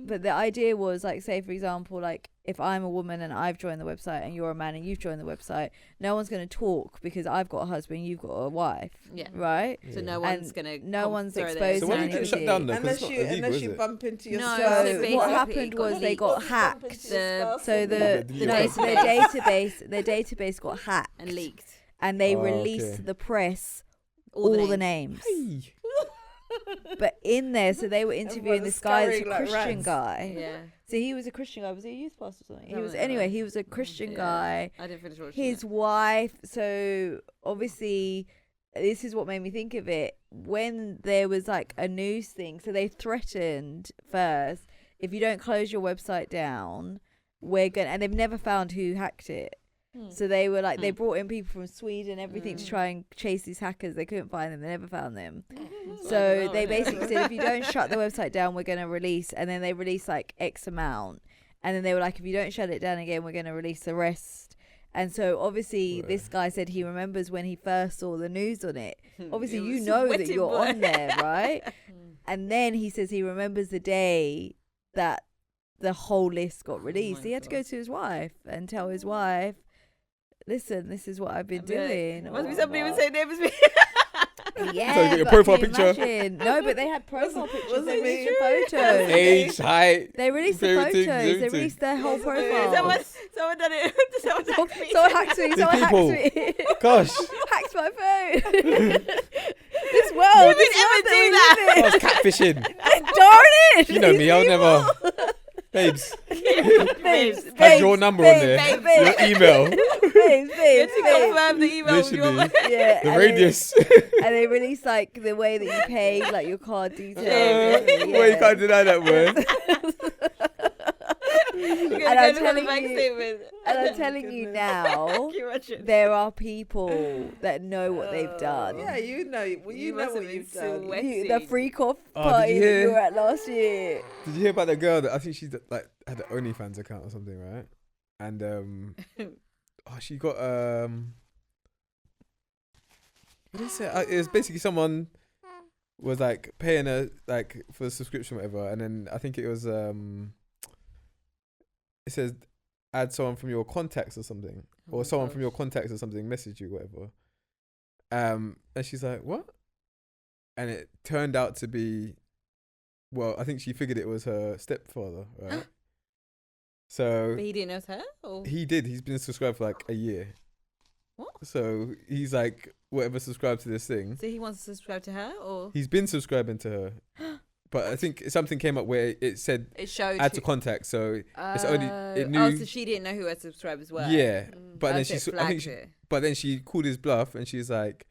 but the idea was like, say for example, like if I'm a woman and I've joined the website and you're a man and you've joined the website, no one's going to talk because I've got a husband, you've got a wife, right? So no one's exposed. So why did you get shut down though? Unless you bump into your so what happened was they got hacked. So their database got hacked and leaked, and they released to the press all the names. Hey. But in there, so they were interviewing this guy that's a Christian guy. Yeah. So he was a Christian guy. Was he a youth pastor or something? He was a Christian guy. I didn't finish watching his wife. So obviously, this is what made me think of it. When there was like a news thing, so they threatened first, if you don't close your website down, we're going, and they've never found who hacked it. So they were like, they brought in people from Sweden, everything to try and chase these hackers. They couldn't find them. They never found them. So they basically said, if you don't shut the website down, we're going to release. And then they released like X amount. And then they were like, if you don't shut it down again, we're going to release the rest. And so obviously this guy said he remembers when he first saw the news on it. Obviously, you know that you're on there, right? And then he says he remembers the day that the whole list got released. He had to go to his wife and tell his wife, listen, this is what I've been doing. Like, must be somebody with the same name as me. Yeah, so you get your profile picture. No, but they had profile pictures. They released the photos. Age, height. They released the photos. They released their whole profile. Someone done it. Someone hacked me. Someone hacked me. Gosh. Hacked my phone. This world. Who would ever do that? I was catfishing. Darn it. You know me. I'll never. Babes. Babes. Has your number on there. Your email. Babes. To confirm the email. Literally. Yeah. The radius. And they release like the way that you pay, like your card details. Well, you can't deny that word. And I'm telling you now, there are people that know what they've done. Yeah, you know what you've done. The freak off party that you were at last year. Did you hear about the girl that I think she's like had an OnlyFans account or something, right? And she got what did it say? It was basically someone was like paying her like for a subscription or whatever, and then I think it was it says add someone from your contacts or something, or someone from your contacts or something message you, whatever. And she's like, what? And it turned out to be, well, I think she figured it was her stepfather, right? So But he didn't know it was her? Or? he did. He's been subscribed for like a year. What? So he's like, whatever, subscribed to this thing. So he wants to subscribe to her, or? He's been subscribing to her. But I think something came up where it said It showed add to contact, so it's only it knew. Oh, so she didn't know who her subscribers were. Yeah, but then but then she called his bluff, and she's like,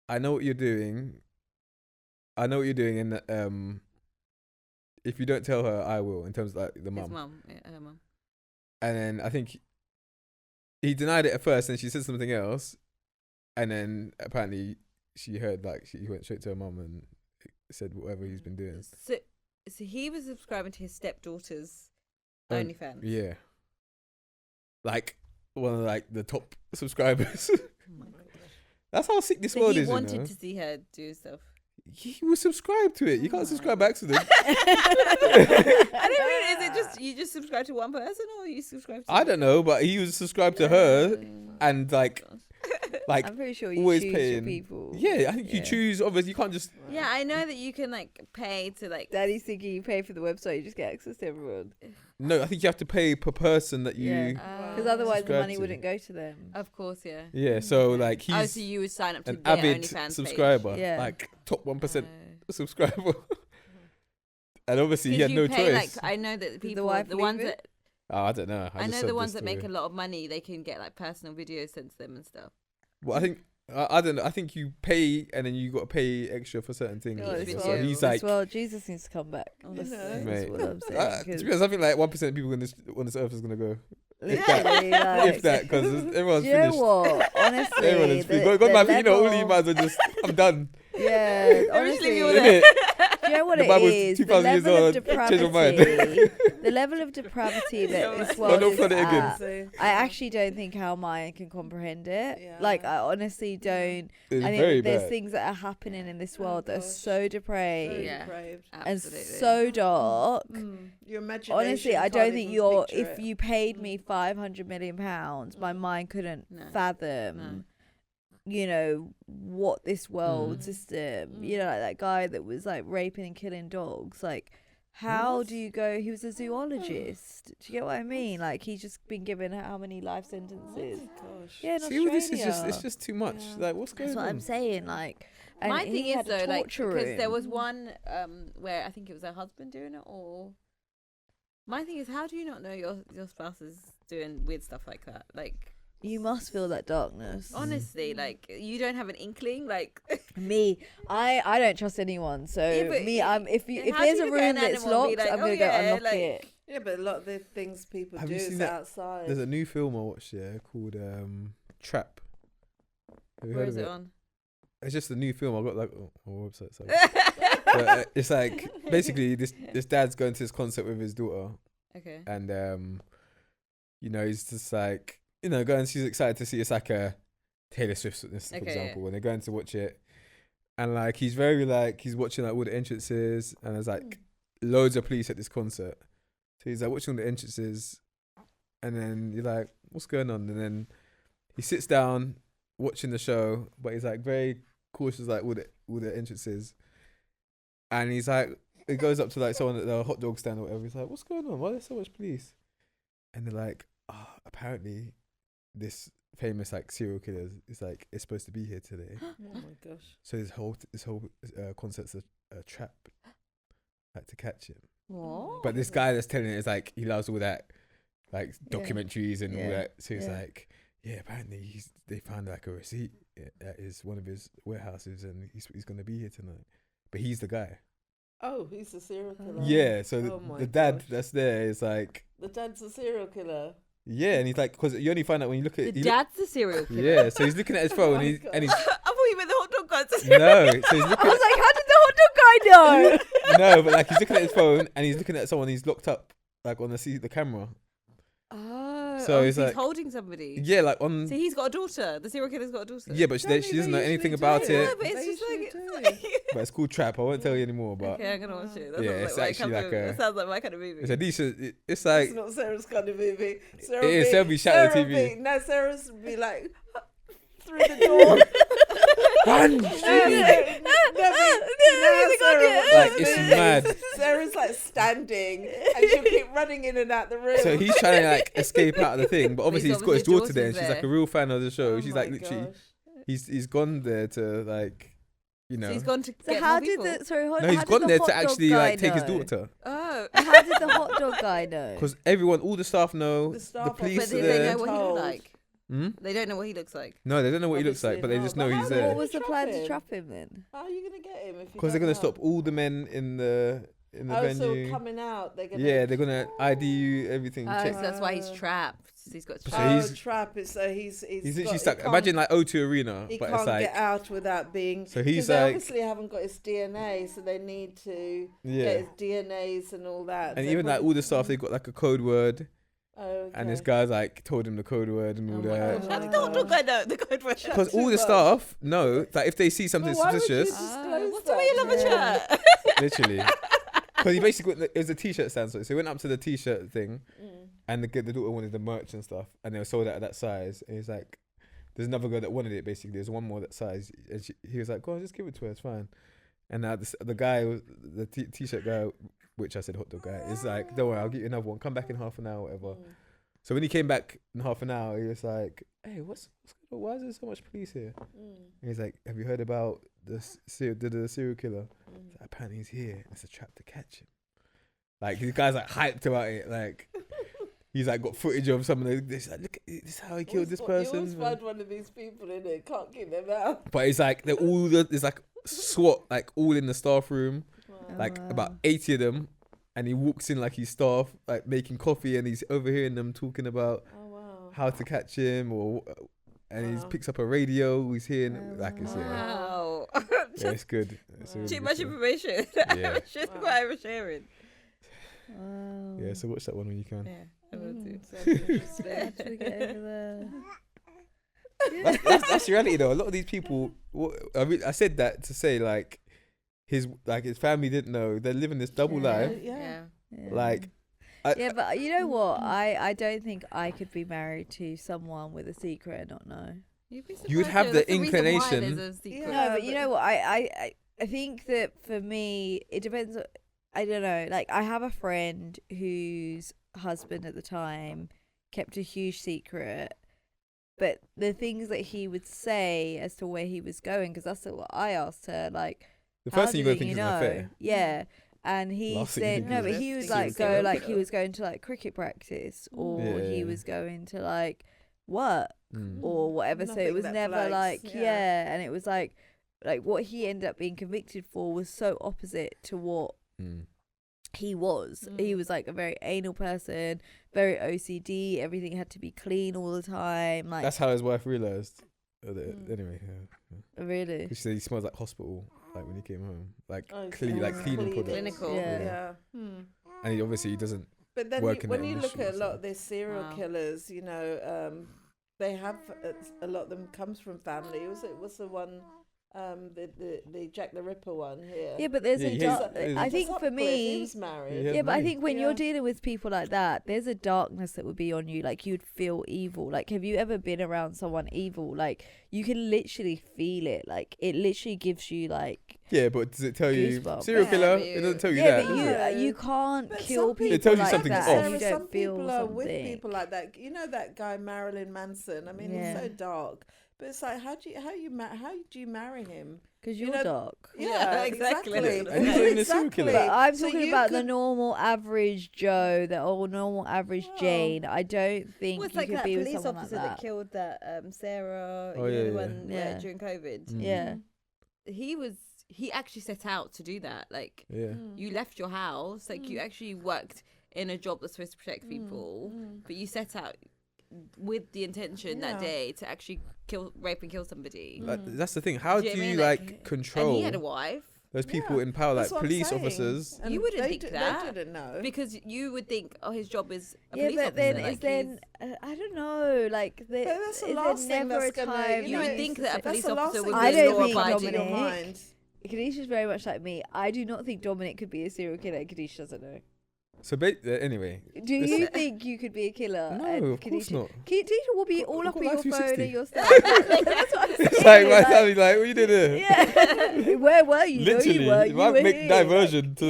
"I know what you're doing. I know what you're doing, and if you don't tell her, I will." In terms of like the mum. His mum, yeah, her mum. And then I think he denied it at first, and she said something else, and then apparently she heard like she went straight to her mum and said whatever he's been doing. So he was subscribing to his stepdaughter's OnlyFans. Yeah, like one of like the top subscribers. Oh my God. That's how sick this So world he is. wanted to see her do stuff. He was subscribed to it. You can't subscribe by accident. I don't mean, is it just you just subscribe to one person, or you subscribe to? I don't know, but he was subscribed to her, and like I'm pretty sure you always choose paying. your people. Yeah, I think you choose. Obviously, you can't just. Yeah, I know that you can like pay to like. Daddy's thinking you pay for the website, you just get access to everyone. No, I think you have to pay per person that you. Because otherwise the subscribe money to. wouldn't go to them. Of course, yeah. Yeah, so like he's Oh, so you would sign up to an their avid OnlyFans subscriber, page. Yeah. like top 1% subscriber. And obviously he 'Cause had no you pay, choice. like, I know that the people, wife the leave ones it? that Oh, I don't know. I just know said the ones this that make a story. lot of money, they can get like personal videos sent to them and stuff. Well, I think I don't know. I think you pay and then you got to pay extra for certain things. Oh, Each as so video. he's like, well, Jesus needs to come back. Honestly, know. Mate. that's what I'm saying. to 'cause be honest, I think like 1% of people on this earth is gonna go. literally, like, If that, because everyone's do you know finished. what? Honestly, Everyone is finished. God, the man, you know, all level- you might as well just. I'm done. Yeah, honestly, leave you all Isn't there. it? do you know what The it Bible's is? The 2,000 years level of old, change your mind. depravity, the level of depravity that this Well, world don't is flood it again. at, So, I actually don't think our mind can comprehend it. Yeah. Like, I honestly don't. It's I very think there's bad. things that are happening in this Oh, world that are gosh. so depraved so Yeah. depraved. and Absolutely. so dark. Your imagination. Honestly, I can't don't think even you're. picture If it. you paid me £500 million, my mind couldn't No. fathom. No. You know what this world system. You know, like that guy that was like raping and killing dogs. Like, how do you go? He was a zoologist. Do you get what I mean? Like, he's just been given how many life sentences? Gosh. Yeah, in See, all this is Australia. it's just too much. Like, what's going That's what on? I'm saying. Like, and My he thing is had a though, like, torture because there room. was one where I think it was her husband doing it, or my thing is, how do you not know your spouse is doing weird stuff like that? Like, You must feel that darkness. honestly, like you don't have an inkling, like. Me, I don't trust anyone. So Yeah, but me, I'm if how there's do a you look at room an that's animal and be locked, like, I'm oh, gonna go yeah, unlock like- it. Yeah, but a lot of the things people Have do you is seen that? outside. There's a new film I watched called Trap. Have you Where heard is of it it? on? It's just a new film. I got like on my website. Sorry. But, it's like basically this dad's going to this concert with his daughter, Okay. and you know, he's just like, you know, going. She's excited to see. It's like a Taylor Swift, for Okay, example, when they're going to watch it, and like he's very like he's watching like all the entrances, and there's like loads of police at this concert. So he's like watching all the entrances, and then you're like, what's going on? And then he sits down watching the show, but he's like very cautious, like all the entrances, and he's like, he goes up to like someone at the hot dog stand or whatever. He's like, what's going on? Why there's so much police? And they're like, apparently this famous like serial killer is like is supposed to be here today. Oh my gosh. So this whole concept's a trap, like to catch him. What? But this guy that's telling it is like he loves all that, like documentaries and all Yeah. that. So he's Yeah. like, yeah, apparently they found like a receipt at one of his warehouses, and he's gonna be here tonight. But he's the guy. Oh, he's a serial killer. Yeah. So Oh my the dad gosh. that's there is like, The dad's a serial killer. yeah, and he's like, because you only find out when you look The at he dad's the serial killer. yeah. So he's looking at his phone, my and God. he's I thought you meant the hot dog guy. no. So he's I looking. was like, how did the hot dog guy know? No, but like he's looking at his phone and he's looking at someone he's locked up, like on the camera. Oh. Oh, So it's he's like holding somebody. Yeah, like on. So he's got a daughter. The serial killer's got a daughter. Yeah, but she doesn't know anything about it. Yeah, but it's just like. But it's called Trap. I won't tell you anymore. But Okay, I'm gonna watch it. That Yeah, sounds it's my actually kind like of- That sounds like my kind of movie. it's a decent. It's like It's not Sarah's kind of movie. it is. Sarah be shouting at the TV. No, Sarah's would be like through the door. Run! Like it's mad. Sarah's like standing and she'll keep running in and out the room. So he's trying to like escape out of the thing, but obviously he's got his daughter there, and she's there. like a real fan of the show. Oh She's my like literally, gosh. he's gone there to like, you know. So he's gone to So get how more did people. the sorry? No, he's gone there to actually like take his daughter. Oh. How did the hot dog guy know? Because everyone, all the staff know, The the staff are- police But are they don't there. know what he Told. looks like. Hmm? They don't know what he looks like. No, they don't know what he looks like, but they just know Obviously he's not. there. What was the Trap plan to him. trap him then? How are you gonna get him? Because they're gonna stop all the men in the venue. So coming out, they're gonna. Yeah, they're gonna ID you, everything. Oh, check. so that's why he's trapped. He's got So trapped. he's- trap is so he's He's literally got- stuck. he can't- Imagine like O2 Arena, he but can't it's like get out without being. So he's 'cause they like- obviously haven't got his DNA, so they need to yeah. get his DNAs and all that. And So even like probably- all the staff, they got like a code word, Oh, and this okay. guy's like told him the code word and all Oh my that. gosh. How did the hot dog guy know the code word? Because all too the much. staff know that if they see something Well, why would you suspicious, disclose What's the way you that? love a Yeah. shirt? literally, because he basically it was a t-shirt stand, so he went up to the t-shirt thing, Mm. and the daughter wanted the merch and stuff, and they were sold out at that size, and he's like, there's another girl that wanted it. Basically, there's one more that size, and he was like, go on, just give it to her, it's fine. And now the guy, the t-shirt guy, which I said hot dog guy, is like, don't worry, I'll get you another one. Come back in half an hour, whatever. Mm. So when he came back in half an hour, he was like, hey, what's going on? Why is there so much police here? Mm. And he's like, have you heard about the serial killer? Mm. Like, apparently he's here. It's a trap to catch him. Like, these guys like hyped about it. Like, he's like got footage of some of the. This like, look, this is how he killed this You always person. find one of these people in it, can't keep them out. But it's like they're all there's like SWAT like all in the staff room, like wow. about 80 of them, and he walks in like he's staff like making coffee, and he's overhearing them talking about Oh wow. how to catch him, and he Wow. picks up a radio. He's hearing Oh, like it's Wow. yeah, it's good. It's a really Too good much show. information. Yeah. Shouldn't Wow. quite oversharing. Wow. Yeah, so watch that one when you can. Yeah, I will do. Sounds interesting. How do we get over there? That's reality though. A lot of these people, I said that to say like his family didn't know. They're living this double Yeah. life. Yeah. Yeah. Like, Yeah, but you know what? I don't think I could be married to someone with a secret and not know. You'd be You would surprised, have though. the That's reason why inclination. there's a secret. Yeah, No, but you but- know what? I think that for me, it depends. I don't know. Like, I have a friend whose husband at the time kept a huge secret, but the things that he would say as to where he was going, because that's what I asked her. Like, the how first thing you're gonna did think you is an know? affair. Yeah. And he Last thing you said think no, is but a he would serial like go killer. like he was going to like cricket practice, or Yeah. he was going to like work Mm. or whatever. So it Nothing was that never flags, like yeah. yeah, and it was like what he ended up being convicted for was so opposite to what Mm. he was. He was like a very anal person, very OCD. Everything had to be clean all the time. Like That's how his wife realized. Mm. Anyway, yeah. really. She said he smells like hospital, like when he came home, like Oh, clean, like yeah. cleaning products. Clinical. Yeah. Yeah. Hmm. And he obviously he doesn't. But then Work in when that you look industry, at a lot so- of these serial Wow. killers, you know, they have a lot of them comes from family. Was the one, the Jack the Ripper one here? Yeah, but there's Yeah, a he dark. has- I He's think for he me, was married. Yeah, he has yeah, but I money. think when Yeah. you're dealing with people like that, there's a darkness that would be on you. Like, you'd feel evil. Like, have you ever been around someone evil? Like, you can literally feel it. Like, it literally gives you like. Yeah, but does it tell you Goosebumps. serial Yeah, killer? but It doesn't tell you Yeah, that. but does it? you can't But kill some people It tells you like something's that. off. And you Sarah, don't some feel people are something. with people like that. You know that guy Marilyn Manson. I mean, Yeah. he's so dark. But it's like, how do you marry him? Because you you're know, dark. Yeah, exactly. And he's not even a serial killer. But I'm So talking you about the could- normal average Joe, the old normal average Wow. Jane. I don't think Well, it's you like could that be with police someone officer like that that. killed that Sarah, Oh, you know, yeah, the yeah. one Yeah. during COVID. Mm. Yeah. He actually set out to do that. Like, Yeah. you left your house, like you actually worked in a job that's supposed to protect people, but you set out with the intention that Yeah. day to actually rape and kill somebody. Like, that's the thing. How Do do you know you what I mean? like And control? he had a wife. those people in power, like police officers. And you wouldn't think that. They didn't know. Because you would think, his job is a yeah, police but officer. then I don't know, like that's the last thing that's gonna. You would think that a police officer would I be don't think law-abiding. Dominic. Kadisha's very much like me. I do not think Dominic could be a serial killer. Kadisha doesn't know. So anyway, do you think you could be a killer? No, of course not. Kadisha will be all up on your phone and your stuff. That's what I'm saying. It's like my family, like, what you did there? Yeah. Where were you? Literally, no, you might were make here. diversion to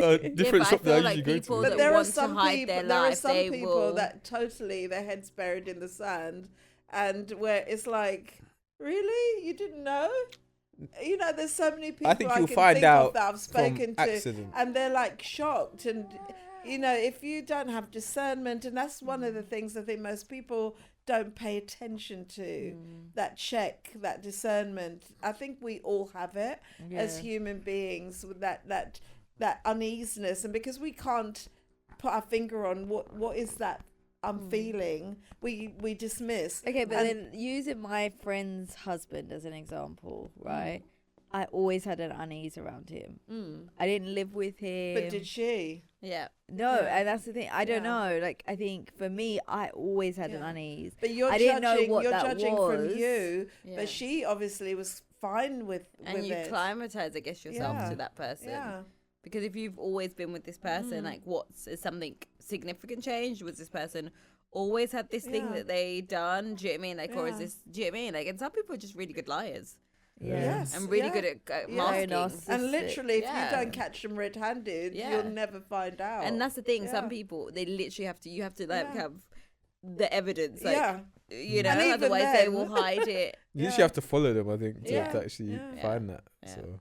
a different shop that I usually go to. But there are some people that totally their heads buried in the sand, and where it's like, really, you didn't know? You know, there's so many people I think you'll can find think out of that I've spoken to, accident. and they're like shocked. And you know, if you don't have discernment, and that's one of the things I think most people don't pay attention to, that check, that discernment. I think we all have it as human beings, with that uneasiness, and because we can't put our finger on what is that I'm feeling, we dismiss. Okay, but then using my friend's husband as an example, right? I always had an unease around him. I didn't live with him. But did she? Yeah. No, and that's the thing. I don't know. Like, I think for me, I always had an unease. But you're judging from you. Yeah. But she obviously was fine with and you it. Climatize, I guess, yourself to that person. Yeah. Because if you've always been with this person, like, is something significant change? Was this person always had this thing that they done? Do you know what I mean? Like, or is this? Do you know what I mean? Like, and some people are just really good liars. Yes, and really good at masking. And literally, if you don't catch them red-handed, you'll never find out. And that's the thing. Some people, they literally have to. You have to have the evidence. Like, you know, otherwise they will hide it. You just have to follow them, I think, to actually find that. So.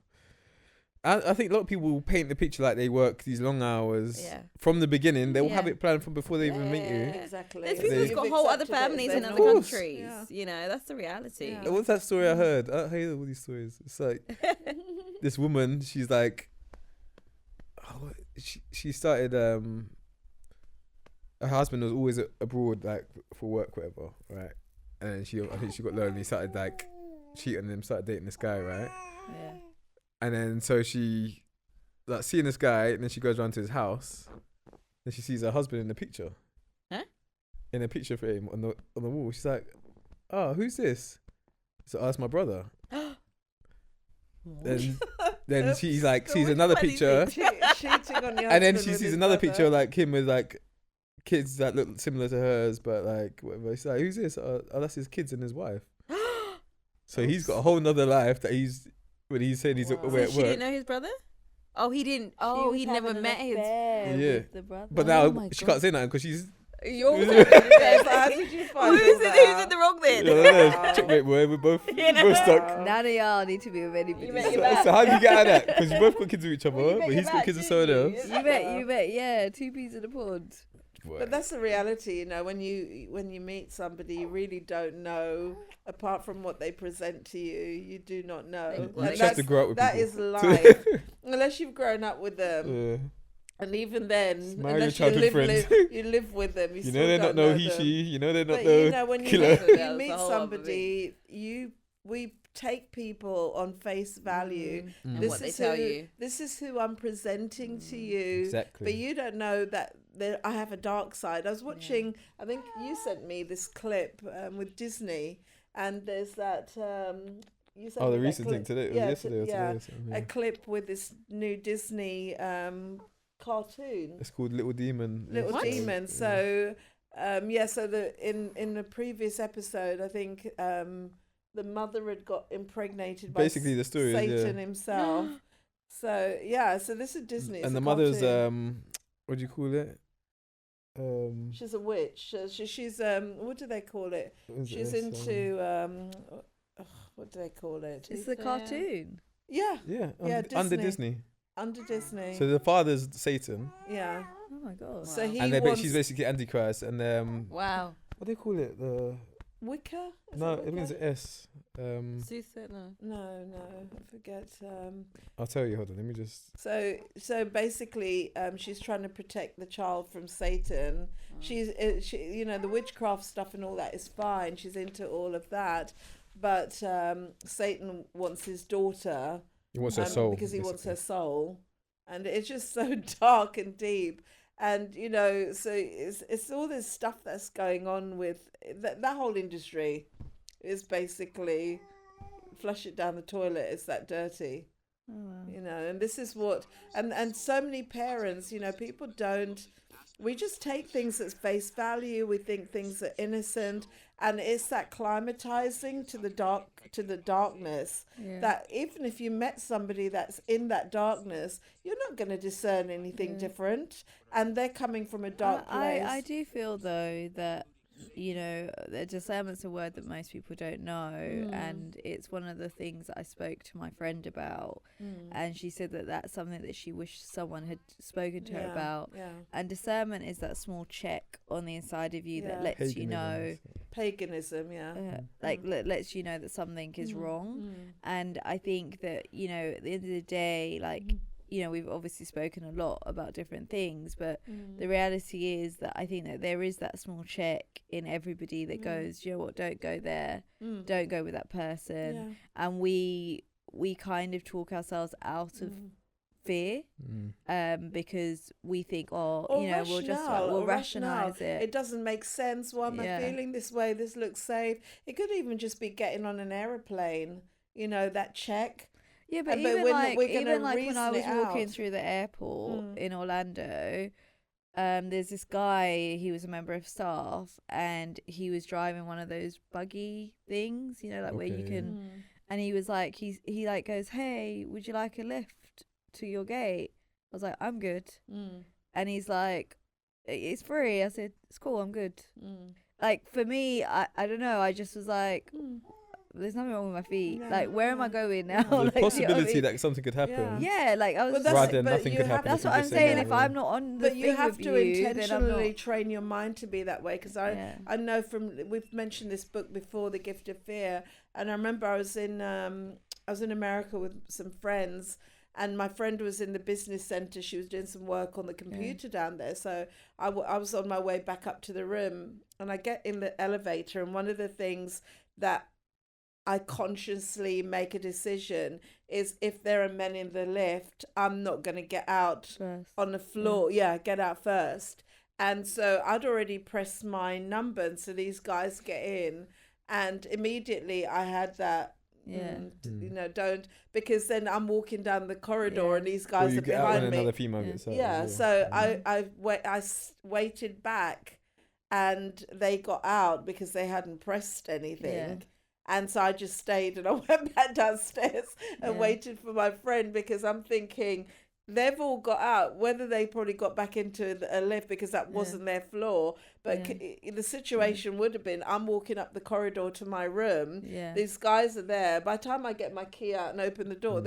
I think a lot of people will paint the picture like they work these long hours from the beginning. They will have it planned from before they even meet you. Exactly. There's people who've got whole other families in other countries. Yeah. You know, that's the reality. Yeah. What's that story I heard? I hear all these stories. It's like this woman. She's like, she started. Her husband was always abroad, like for work, whatever, right? And I think she got lonely. Started like cheating on him. Started dating this guy, right? Yeah. And then so she like seeing this guy, and then she goes round to his house, and she sees her husband in the picture. Huh? In a picture frame on the wall. She's like, "Oh, who's this?" So that's my brother. then she's like sees another picture, and then she sees another picture like him with like kids that look similar to hers, but like whatever. She's like, "Who's this?" Oh, that's his kids and his wife. So he's got a whole nother life that he's. When he said he's away at work. She didn't know his brother? Oh, he didn't. Oh, he never met his. The brother. But now she can't say nothing because she's. How did you find who's in the wrong then? Yeah, checkmate, boy. We're both stuck. None of y'all need to be with anybody. So how do you get out of that? Because you both got kids with each other, but he's got kids with someone else. You bet. Yeah, two peas in a pod. But that's the reality, you know. When you meet somebody, you really don't know. Apart from what they present to you, you do not know. You just have to grow up with that people. Is life, unless you've grown up with them. Yeah. And even then, unless you live with them. You know they don't know he, she. You know they don't know. You know when you meet somebody, we take people on face value. And what they tell you. This is who I'm presenting to you. Exactly. But you don't know that I have a dark side. I was watching, I think you sent me this clip with Disney, and there's that... you sent the me that recent clip. thing today. It was yesterday or today. A clip with this new Disney cartoon. It's called Little Demon. Little Demon. So, so in the previous episode, I think... the mother had got impregnated by basically the story Satan himself. So this is Disney. And the mother's what do you call it? She's a witch. She's what do they call it? She's into what do they call it? It's the cartoon. Yeah. Under Disney. Under Disney. So the father's Satan. Yeah. Oh my god. Wow. So she's basically Antichrist, and wow. What do they call it? The Wicca? No, it begins with S. Soothsayer? No, I forget. I'll tell you. Hold on, let me just. So basically, she's trying to protect the child from Satan. She, the witchcraft stuff and all that is fine. She's into all of that, but Satan wants his daughter He wants her soul. Because he wants her soul. And it's just so dark and deep. And, you know, so it's all this stuff that's going on with that whole industry is basically flush it down the toilet. It's that dirty. Oh, wow. You know, and this is what, and so many parents, you know, people don't, we just take things at face value. We think things are innocent, and it's that climatizing to the darkness. That even if you met somebody that's in that darkness, you're not going to discern anything different, and they're coming from a dark place. I do feel though that, you know, the discernment's a word that most people don't know, and it's one of the things that I spoke to my friend about, and she said that that's something that she wished someone had spoken to her about. And discernment is that small check on the inside of you that lets you know paganism, lets you know that something is wrong. And I think that, you know, at the end of the day, like, you know, we've obviously spoken a lot about different things, but the reality is that I think that there is that small check in everybody that goes, you know what, don't go there, don't go with that person. And we kind of talk ourselves out of fear, because we think, we'll rationalize it. It doesn't make sense. Why am I feeling this way? This looks safe. It could even just be getting on an airplane, you know, that check. Yeah, but even when I was walking through the airport in Orlando, there's this guy, he was a member of staff, and he was driving one of those buggy things, you know, like where you can, and he was like, he like goes, hey, would you like a lift to your gate? I was like, I'm good. And he's like, it's free. I said, it's cool, I'm good. Like, for me, I don't know, I just was like... There's nothing wrong with my feet. Like, where am I going now? The like, possibility that something could happen. Yeah, like I was. Rather than nothing could happen. That's what I'm saying. If I'm not on the but you have to intentionally not... train your mind to be that way. Because I know we've mentioned this book before, The Gift of Fear, and I remember I was in America with some friends. And my friend was in the business center. She was doing some work on the computer down there. So I was on my way back up to the room, and I get in the elevator. And one of the things that I consciously make a decision is, if there are men in the lift, I'm not going to get out first on the floor. Get out first. And so I'd already pressed my number, and so these guys get in, and immediately I had that. You know, don't, because then I'm walking down the corridor and these guys are behind me. Another female gets out. So I waited back, and they got out because they hadn't pressed anything. And so I just stayed, and I went back downstairs and waited for my friend, because I'm thinking they've all got out, whether they probably got back into a lift because that wasn't their floor. But the situation would have been, I'm walking up the corridor to my room. These guys are there. By the time I get my key out and open the door,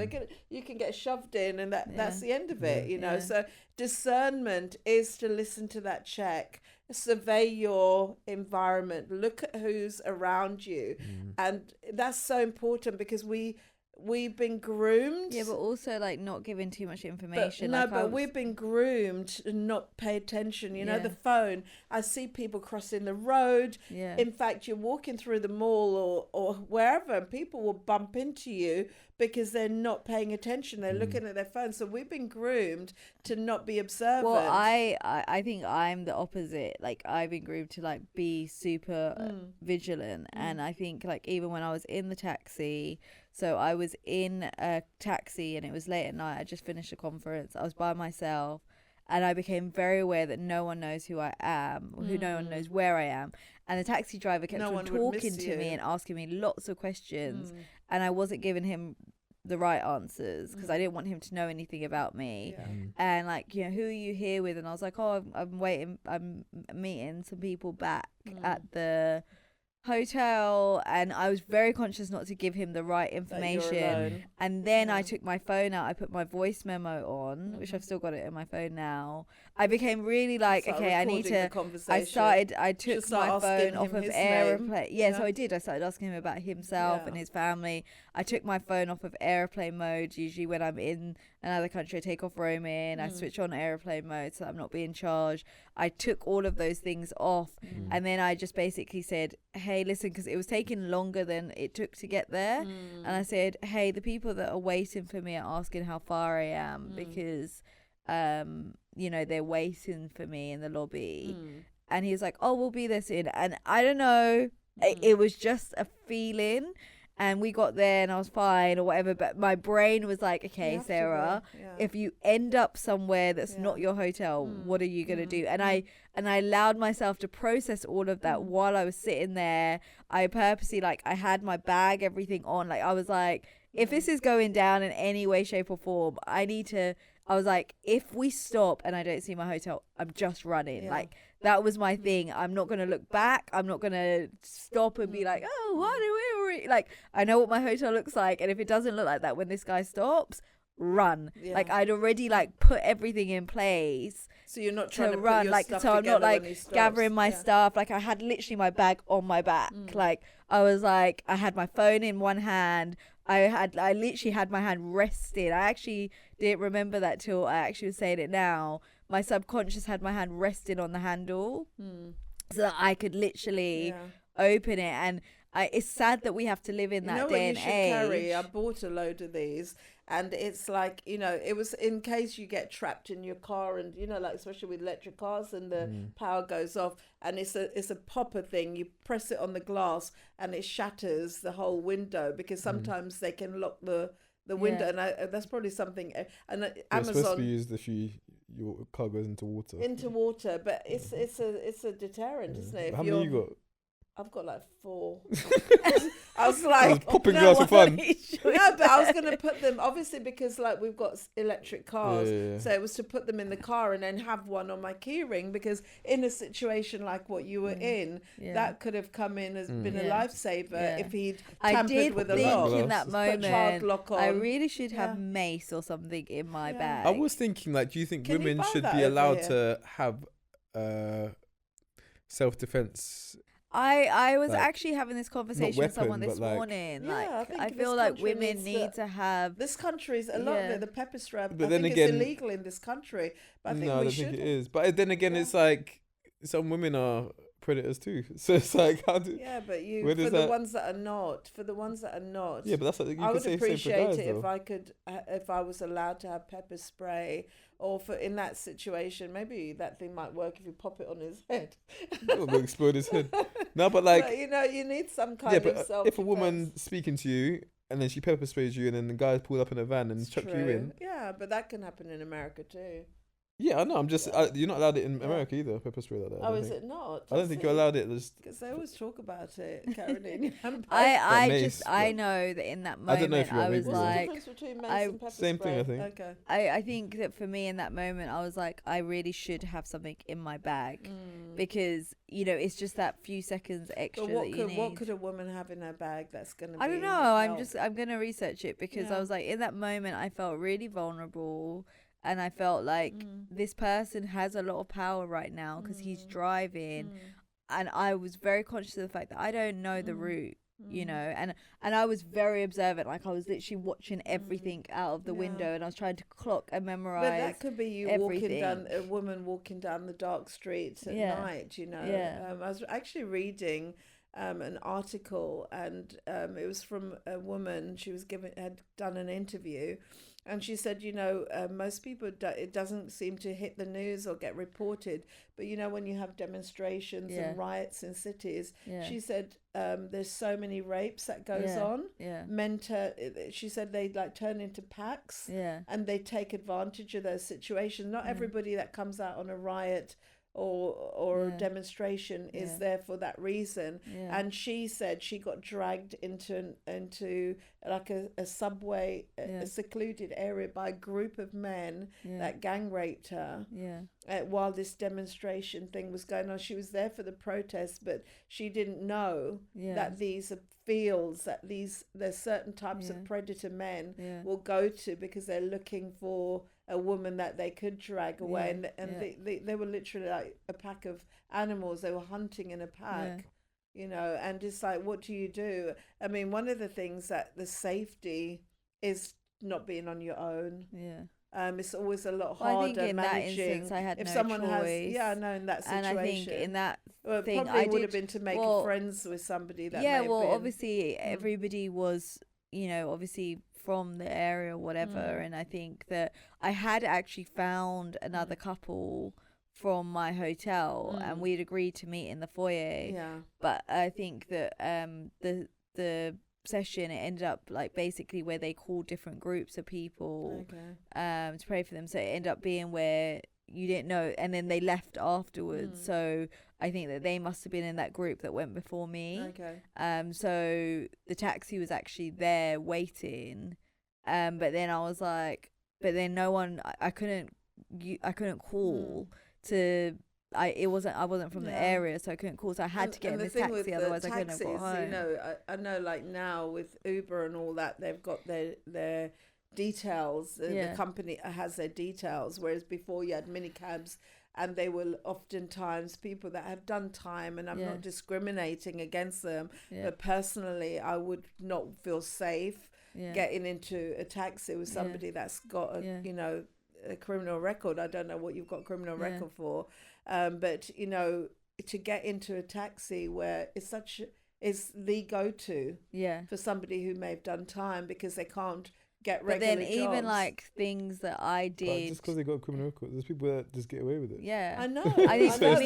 you can get shoved in, and that's the end of it, you know. So discernment is to listen to that check. Survey your environment, look at who's around you, and that's so important, because we've been groomed. But also, like, not giving too much information. But we've been groomed to not pay attention. You know, the phone. I see people crossing the road. In fact, you're walking through the mall or wherever, and people will bump into you because they're not paying attention. They're looking at their phone. So we've been groomed to not be observant. Well, I think I'm the opposite. Like, I've been groomed to, like, be super vigilant. And I think, like, even when I was in the taxi... So I was in a taxi, and it was late at night. I just finished a conference. I was by myself, and I became very aware that no one knows who I am, no one knows where I am. And the taxi driver kept on talking to me and asking me lots of questions, and I wasn't giving him the right answers because I didn't want him to know anything about me. And, like, you know, who are you here with? And I was like, oh, I'm meeting some people back at the hotel, and I was very conscious not to give him the right information. And then I took my phone out, I put my voice memo on, which I've still got it in my phone now. I became really like, okay, I need to, I took my phone off of airplane. So I did. I started asking him about himself and his family. I took my phone off of airplane mode. Usually when I'm in another country, I take off roaming. I switch on airplane mode so I'm not being charged. I took all of those things off, and then I just basically said, hey, hey, listen, because it was taking longer than it took to get there. And I said, hey, the people that are waiting for me are asking how far I am because, you know, they're waiting for me in the lobby. And he was like, oh, we'll be there soon. And I don't know, it was just a feeling. And we got there and I was fine or whatever. But my brain was like, okay, Sarah, if you end up somewhere that's not your hotel, what are you going to do? And I allowed myself to process all of that while I was sitting there. I purposely, like, I had my bag, everything on. Like, I was like, if this is going down in any way, shape or form, I was like, if we stop and I don't see my hotel, I'm just running. Like, that was my thing. I'm not going to look back. I'm not going to stop and be like, oh, what are we? Like, I know what my hotel looks like. And if it doesn't look like that when this guy stops, run. Like, I'd already, like, put everything in place. So you're not trying to run. put your Like, stuff so I'm not, like, gathering my Yeah. stuff. Like, I had literally my bag on my back. Like, I was like, I had my phone in one hand. I literally had my hand rested. I actually didn't remember that till I actually was saying it now. My subconscious had my hand rested on the handle so that I could literally open it. And it's sad that we have to live in that day and age. Carry? I bought a load of these, and it's like, you know, it was in case you get trapped in your car, and you know, like especially with electric cars, and the power goes off, and it's a popper thing. You press it on the glass, and it shatters the whole window because sometimes they can lock the window, and that's probably something. And Amazon it's supposed to be used if your car goes into water. But it's a deterrent, isn't it? How many you got? I've got like 4. I was like, popping glass for fun. No, but I was going to put them, obviously, because like we've got electric cars. So it was to put them in the car and then have one on my keyring, because in a situation like what you were in, that could have come in as been a lifesaver if he'd tampered with a lock. In that moment, child lock on. I really should have mace or something in my bag. I was thinking, like, do you think women should be allowed to have self-defense? I was like, actually having this conversation with someone this morning. I feel like women need to have. This country's a lot of it, the pepper spray. But I then think again, it's illegal in this country. But I think I don't think it is. But then again, it's like some women are predators too. So it's like, how do? Yeah, but for the ones that are not. Yeah, but that's like, I would appreciate it if I could, if I was allowed to have pepper spray. Or for in that situation, maybe that thing might work if you pop it on his head. It'll explode his head. No, but like, but, you know, you need some kind of self-defense. If a woman speaking to you and then she pepper sprays you and then the guy pulled up in a van and chucked you in. Yeah, but that can happen in America too. Yeah, I know. I'm just you're not allowed it in America either. Pepper spray like that. Oh, is it not? I don't think you're allowed it. Because they always talk about it, Caroline. I know that in that moment I don't know if I was like, what's the difference between mace and pepper same spray? thing. I think. Okay. I think that for me in that moment I was like, I really should have something in my bag because you know it's just that few seconds extra that you need. What could a woman have in her bag that's gonna? I don't know. I'm gonna research it because I was like, in that moment I felt really vulnerable. And I felt like this person has a lot of power right now because he's driving. And I was very conscious of the fact that I don't know the route, you know. And I was very observant. Like, I was literally watching everything out of the window. And I was trying to clock and memorize. But that could be you a woman walking down the dark streets at night, you know. Yeah. I was actually reading an article, and it was from a woman. She had done an interview. And she said, you know, most people, it doesn't seem to hit the news or get reported. But, you know, when you have demonstrations and riots in cities, she said there's so many rapes that goes on. Yeah. She said they like turn into packs and they take advantage of those situations. Not everybody that comes out on a riot or a demonstration is there for that reason. And she said she got dragged into like a subway, a secluded area by a group of men that gang raped her while this demonstration thing was going on. She was there for the protest, but she didn't know that these are fields that there's certain types of predator men will go to because they're looking for a woman that they could drag away, and they were literally like a pack of animals. They were hunting in a pack, you know. And it's like, what do you do? I mean, one of the things that the safety is not being on your own. It's always a lot harder I think in managing. that instance, I had if no someone choice. has, in that situation. And I think in that thing. Probably would have been to make friends with somebody that. Yeah, obviously everybody was, obviously from the area or whatever, and I think that I had actually found another couple from my hotel, and we'd agreed to meet in the foyer. Yeah. But I think that the session, it ended up like basically where they called different groups of people to pray for them. So it ended up being where you didn't know, and then they left afterwards. So I think that they must have been in that group that went before me. So the taxi was actually there waiting, but then I was like, no one, I couldn't call to. I wasn't from the area, so I couldn't call. So I had to get in this taxi, otherwise I couldn't have got home. I know, like now with Uber and all that, they've got their details. The company has their details, whereas before you had minicabs, and they were oftentimes people that have done time. And I'm not discriminating against them, but personally, I would not feel safe getting into a taxi with somebody that's got a criminal record. I don't know what you've got a criminal record for. But to get into a taxi where it's the go-to for somebody who may have done time because they can't get regular jobs. But then even like things that I did, just because they got a criminal record, there's people that just get away with it. Yeah, I know. I think for me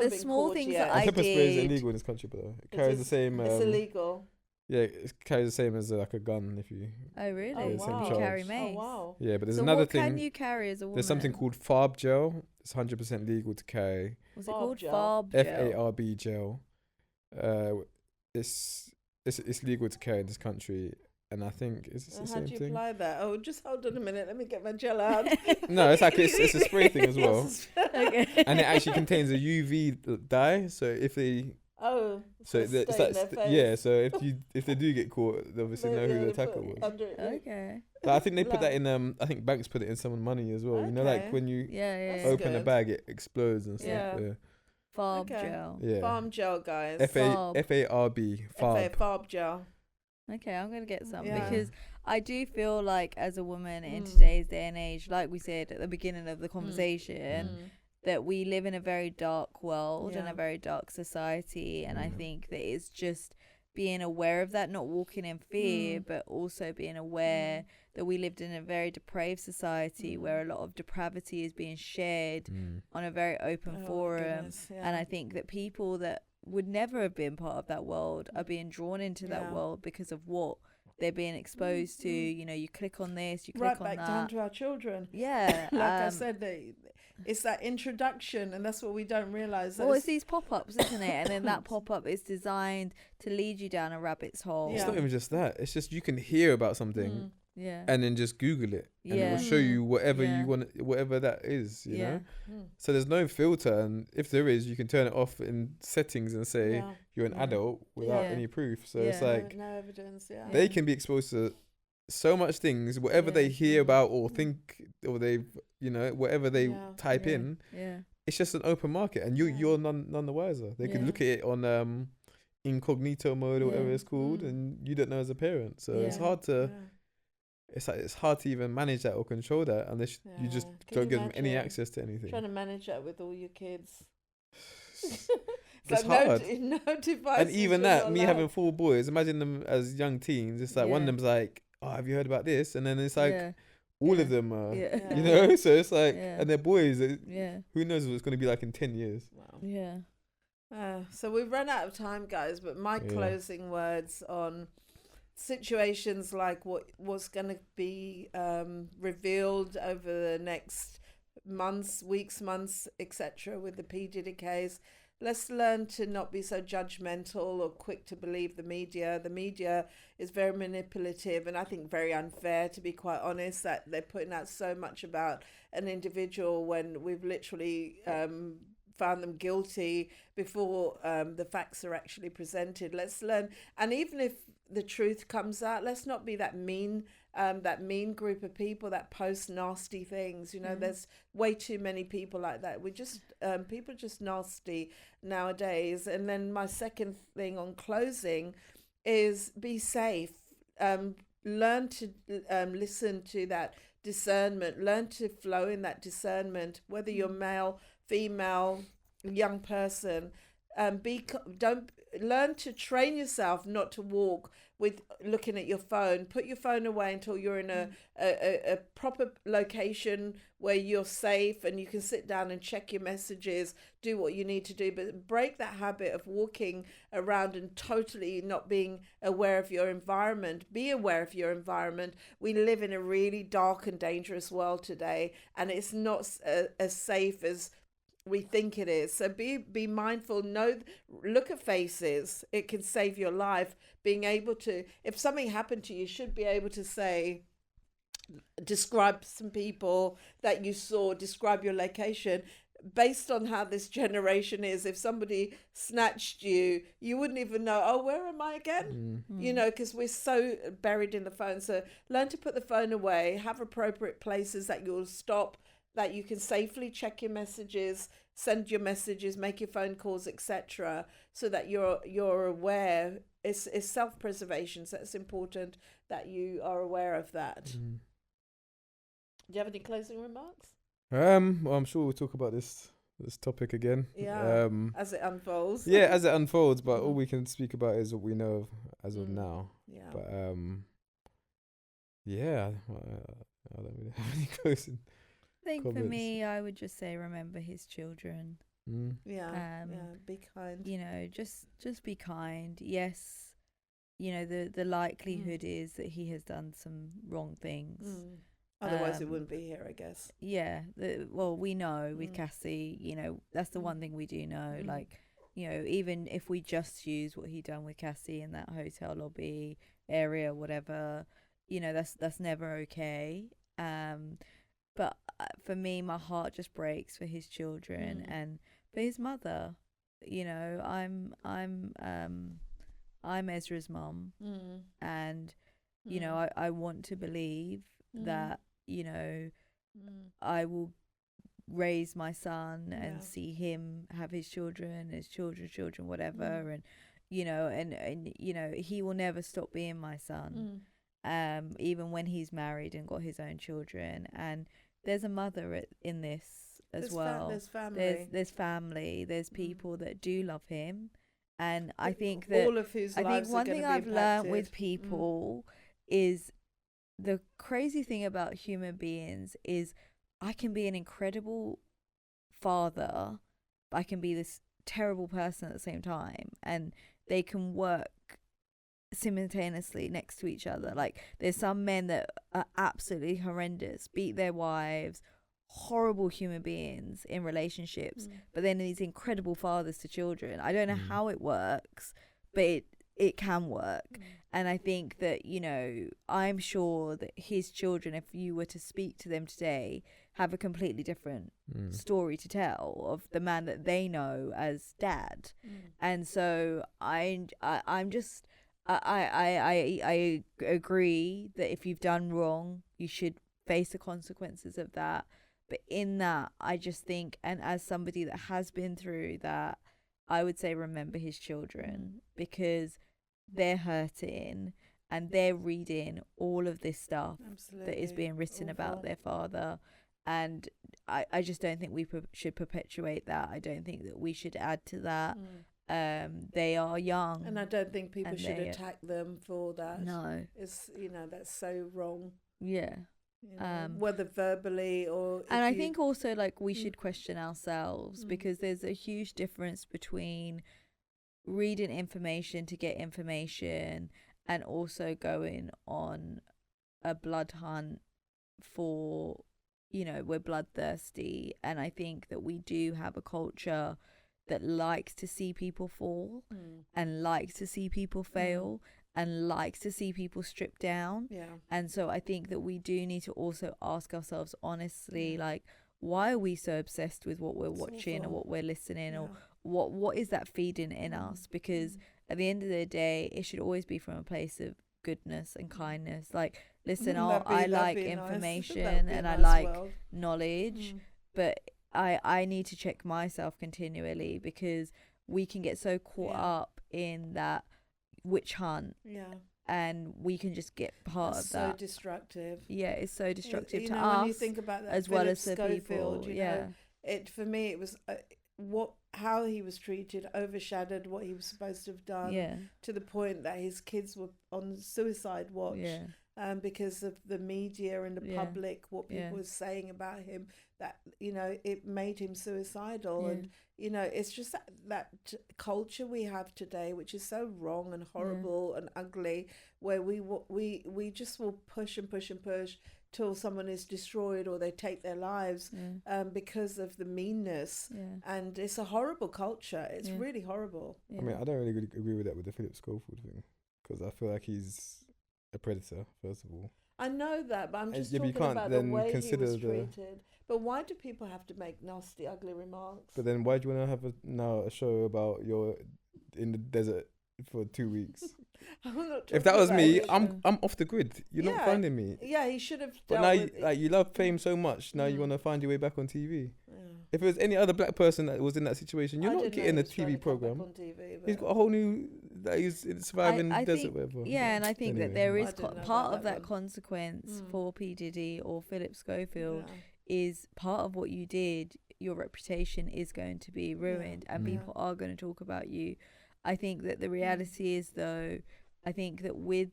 the small things that I did. Pepper spray is illegal in this country, but it carries the same. It's illegal. Yeah, it carries the same as like a gun if you. Oh really? Yeah, wow. You carry mace. Oh wow. Yeah, but there's so another what thing. Can you carry as a woman? There's something called farb gel. It's 100% legal to carry. What's it called? Farb gel. FARB gel. It's legal to carry in this country, and I think it's the same thing. How do you apply that? Oh, just hold on a minute. Let me get my gel out. No, it's like it's a spray thing as well. Okay. And it actually contains a UV dye, so if they. Oh, so it's like so if they do get caught, they obviously know who the attacker was. Okay. But I think they put that in. I think banks put it in some money as well. Okay. Like when you open a bag, it explodes and stuff. Yeah. Farb gel. Yeah. Farm gel, guys. FARB. Farb gel. Okay, I'm gonna get some because I do feel like as a woman in today's day and age, like we said at the beginning of the conversation. That we live in a very dark world and a very dark society, and I think that it's just being aware of that, not walking in fear, but also being aware that we lived in a very depraved society where a lot of depravity is being shared on a very open forum, and I think that people that would never have been part of that world are being drawn into that world because of what they're being exposed to. You click on this, you click on that. Right back down to our children. Yeah. Like I said, it's that introduction, and that's what we don't realise. Well, it's these pop-ups, isn't it? And then that pop-up is designed to lead you down a rabbit's hole. It's not even just that. It's just you can hear about something and then just Google it. And it will show you whatever you want, whatever that is, you know? So there's no filter. And if there is, you can turn it off in settings and say you're an adult without any proof. So it's like no evidence, they can be exposed to so much things, whatever they hear about or think, or they've, whatever they type in, it's just an open market, and you're none the wiser. They could look at it on incognito mode or whatever it's called, and you don't know as a parent. So it's hard to, it's hard to even manage that or control that unless you just don't give them any access to anything. Trying to manage that with all your kids. It's hard. No devices. And even that, me having 4 boys, imagine them as young teens. It's like one of them's like, oh, have you heard about this? And then it's like all of them are, so it's like, and they're boys. Who knows what it's going to be like in 10 years? Wow. Yeah. So we've run out of time, guys, but my closing words on situations like what's going to be revealed over the next weeks, months, etc. with the P. Diddy case. Let's learn to not be so judgmental or quick to believe the media. The media is very manipulative and I think very unfair, to be quite honest, that they're putting out so much about an individual when we've literally found them guilty before the facts are actually presented. Let's learn. And even if the truth comes out, let's not be that mean group of people that post nasty things. There's way too many people like that. People are just nasty nowadays. And then my second thing on closing is be safe. Learn to listen to that discernment. Learn to flow in that discernment, whether you're male, female, young person, don't learn to train yourself not to walk with looking at your phone. Put your phone away until you're in a proper location where you're safe and you can sit down and check your messages, do what you need to do, but break that habit of walking around and totally not being aware of your environment. Be aware of your environment. We live in a really dark and dangerous world today, and it's not as safe as we think it is. So be mindful. Look at faces. It can save your life. Being able to, if something happened to you, you should be able to say, describe some people that you saw, describe your location. Based on how this generation is, if somebody snatched you, you wouldn't even know, oh, where am I again? You know, because we're so buried in the phone. So learn to put the phone away, have appropriate places that you'll stop, that you can safely check your messages, send your messages, make your phone calls, etc., so that you're aware. It's self-preservation, so it's important that you are aware of that. Do you have any closing remarks? Well, I'm sure we'll talk about this topic again. Yeah, as it unfolds. Yeah, as it unfolds, but all we can speak about is what we know as of now. Yeah. But yeah, I don't really have any closing. I think comments. for me, I would just say remember his children. Yeah, be kind. You know, just be kind. Yes, you know, the likelihood is that he has done some wrong things. Otherwise, it wouldn't be here, I guess. Yeah. Well, we know with Cassie, you know, that's the one thing we do know. Like, you know, even if we just use what he done with Cassie in that hotel lobby area, whatever, you know, that's never okay. But for me, my heart just breaks for his children and for his mother. You know, I'm Ezra's mum, and you know, I want to believe that, you know, I will raise my son and see him have his children, his children's children, whatever, and you know, and you know, he will never stop being my son. Even when he's married and got his own children. And there's a mother in this as well. There's family. There's family. There's people that do love him. And I think that all of whose lives I think one are thing gonna I've be learned impacted. with people is the crazy thing about human beings is I can be an incredible father, but I can be this terrible person at the same time, and they can work simultaneously next to each other. Like, there's some men that are absolutely horrendous, beat their wives, horrible human beings in relationships, but then these incredible fathers to children. I don't know how it works, but it can work. And I think that, you know, I'm sure that his children, if you were to speak to them today, have a completely different story to tell of the man that they know as dad. And so I agree that if you've done wrong, you should face the consequences of that. But in that, I just think, and as somebody that has been through that, I would say remember his children, because they're hurting and they're reading all of this stuff that is being written about their father. And I just don't think we should perpetuate that. I don't think that we should add to that. They are young, and I don't think people should attack them for that. No, it's, you know, that's so wrong. Yeah. You know, whether verbally or, and I think also, like, we should question ourselves, because there's a huge difference between reading information to get information and also going on a blood hunt for, you know, we're bloodthirsty. And I think that we do have a culture that likes to see people fall and likes to see people fail and likes to see people stripped down. And so I think that we do need to also ask ourselves honestly, like, why are we so obsessed with what we're watching or what we're listening, or what is that feeding in us? Because at the end of the day, it should always be from a place of goodness and kindness. Like, listen, I like information and I like knowledge, but I need to check myself continually, because we can get so caught up in that witch hunt, and we can just get part of that. So destructive. It's so destructive you to know, us, when you think about that, as well as the people. You know, it, for me, it was how he was treated overshadowed what he was supposed to have done, to the point that his kids were on suicide watch. Because of the media and the public, what people were saying about him, that, it made him suicidal. And, it's just that culture we have today, which is so wrong and horrible and ugly, where we just will push and push and push till someone is destroyed or they take their lives because of the meanness. And it's a horrible culture. It's really horrible. I mean, I don't really agree with that, with the Philip Schofield thing, because I feel like he's a predator, first of all. I know that, but I'm just talking about the way he was treated. But why do people have to make nasty, ugly remarks? But then why do you want to have a show about you're in the desert for 2 weeks? If that was me, I'm off the grid. You're not finding me. Yeah, he should have. But now, you love fame so much. Now you want to find your way back on TV. If it was any other black person that was in that situation, you're not getting a TV program. He's got a whole new that he's surviving the desert, whatever. Yeah, and I think that there is part of that consequence for P. Diddy or Philip Schofield is part of what you did. Your reputation is going to be ruined, and people are going to talk about you. I think that the reality is, though, I think that with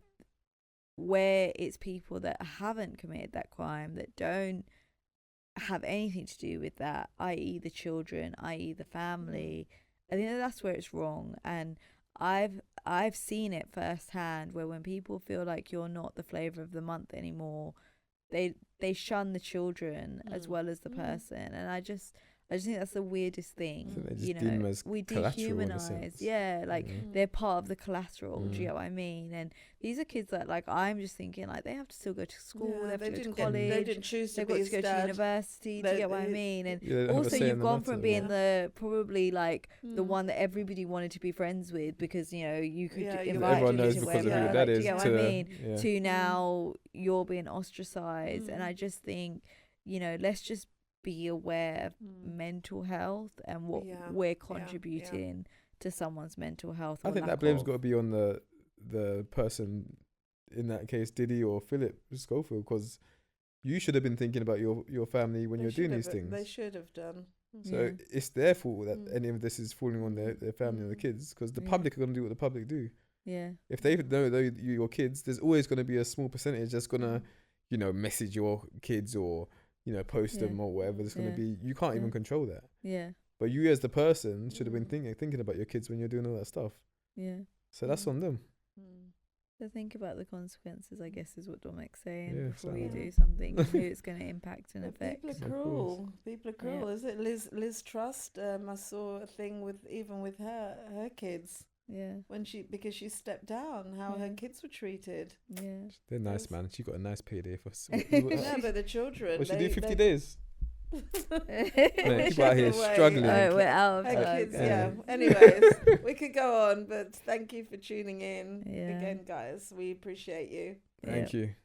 where it's people that haven't committed that crime, that don't have anything to do with that, i.e. the children, i.e. the family, I think that's where it's wrong. And I've seen it firsthand, where when people feel like you're not the flavour of the month anymore, they shun the children as well as the person. And I just think that's the weirdest thing. We dehumanize. They're part of the collateral. Do you get what I mean? And these are kids that, like, I'm just thinking, like, they have to still go to school. They have to go to college. They didn't choose to They've got to go to university. Do you get what I mean? And also, you've gone from being the probably like the one that everybody wanted to be friends with because you could invite everyone knows because of who your dad is. Do you get what I mean? To now you're being ostracized, and I just think let's just be aware of mental health and what we're contributing to someone's mental health. I think that blame's got to be on the person, in that case Diddy or Philip Schofield, because you should have been thinking about your family when you're doing these things. They should have done. So it's their fault that any of this is falling on their family or the kids, because the public are going to do what the public do. If they know your kids, there's always going to be a small percentage that's going to message your kids or post them or whatever. There's going to be, you can't even control that. But you as the person should have been thinking about your kids when you're doing all that stuff. So that's on them. So think about the consequences, I guess, is what Dominic's saying before you do something. Who it's going to impact and affect. People are cruel. Is it Liz Truss? I saw a thing with her kids. Because she stepped down, how her kids were treated. They're nice, man. She got a nice payday for. But the children. She do 50 days. Man, people out here struggling. We're out of time. Kids, Anyways, we could go on, but thank you for tuning in again, guys. We appreciate you. Thank you.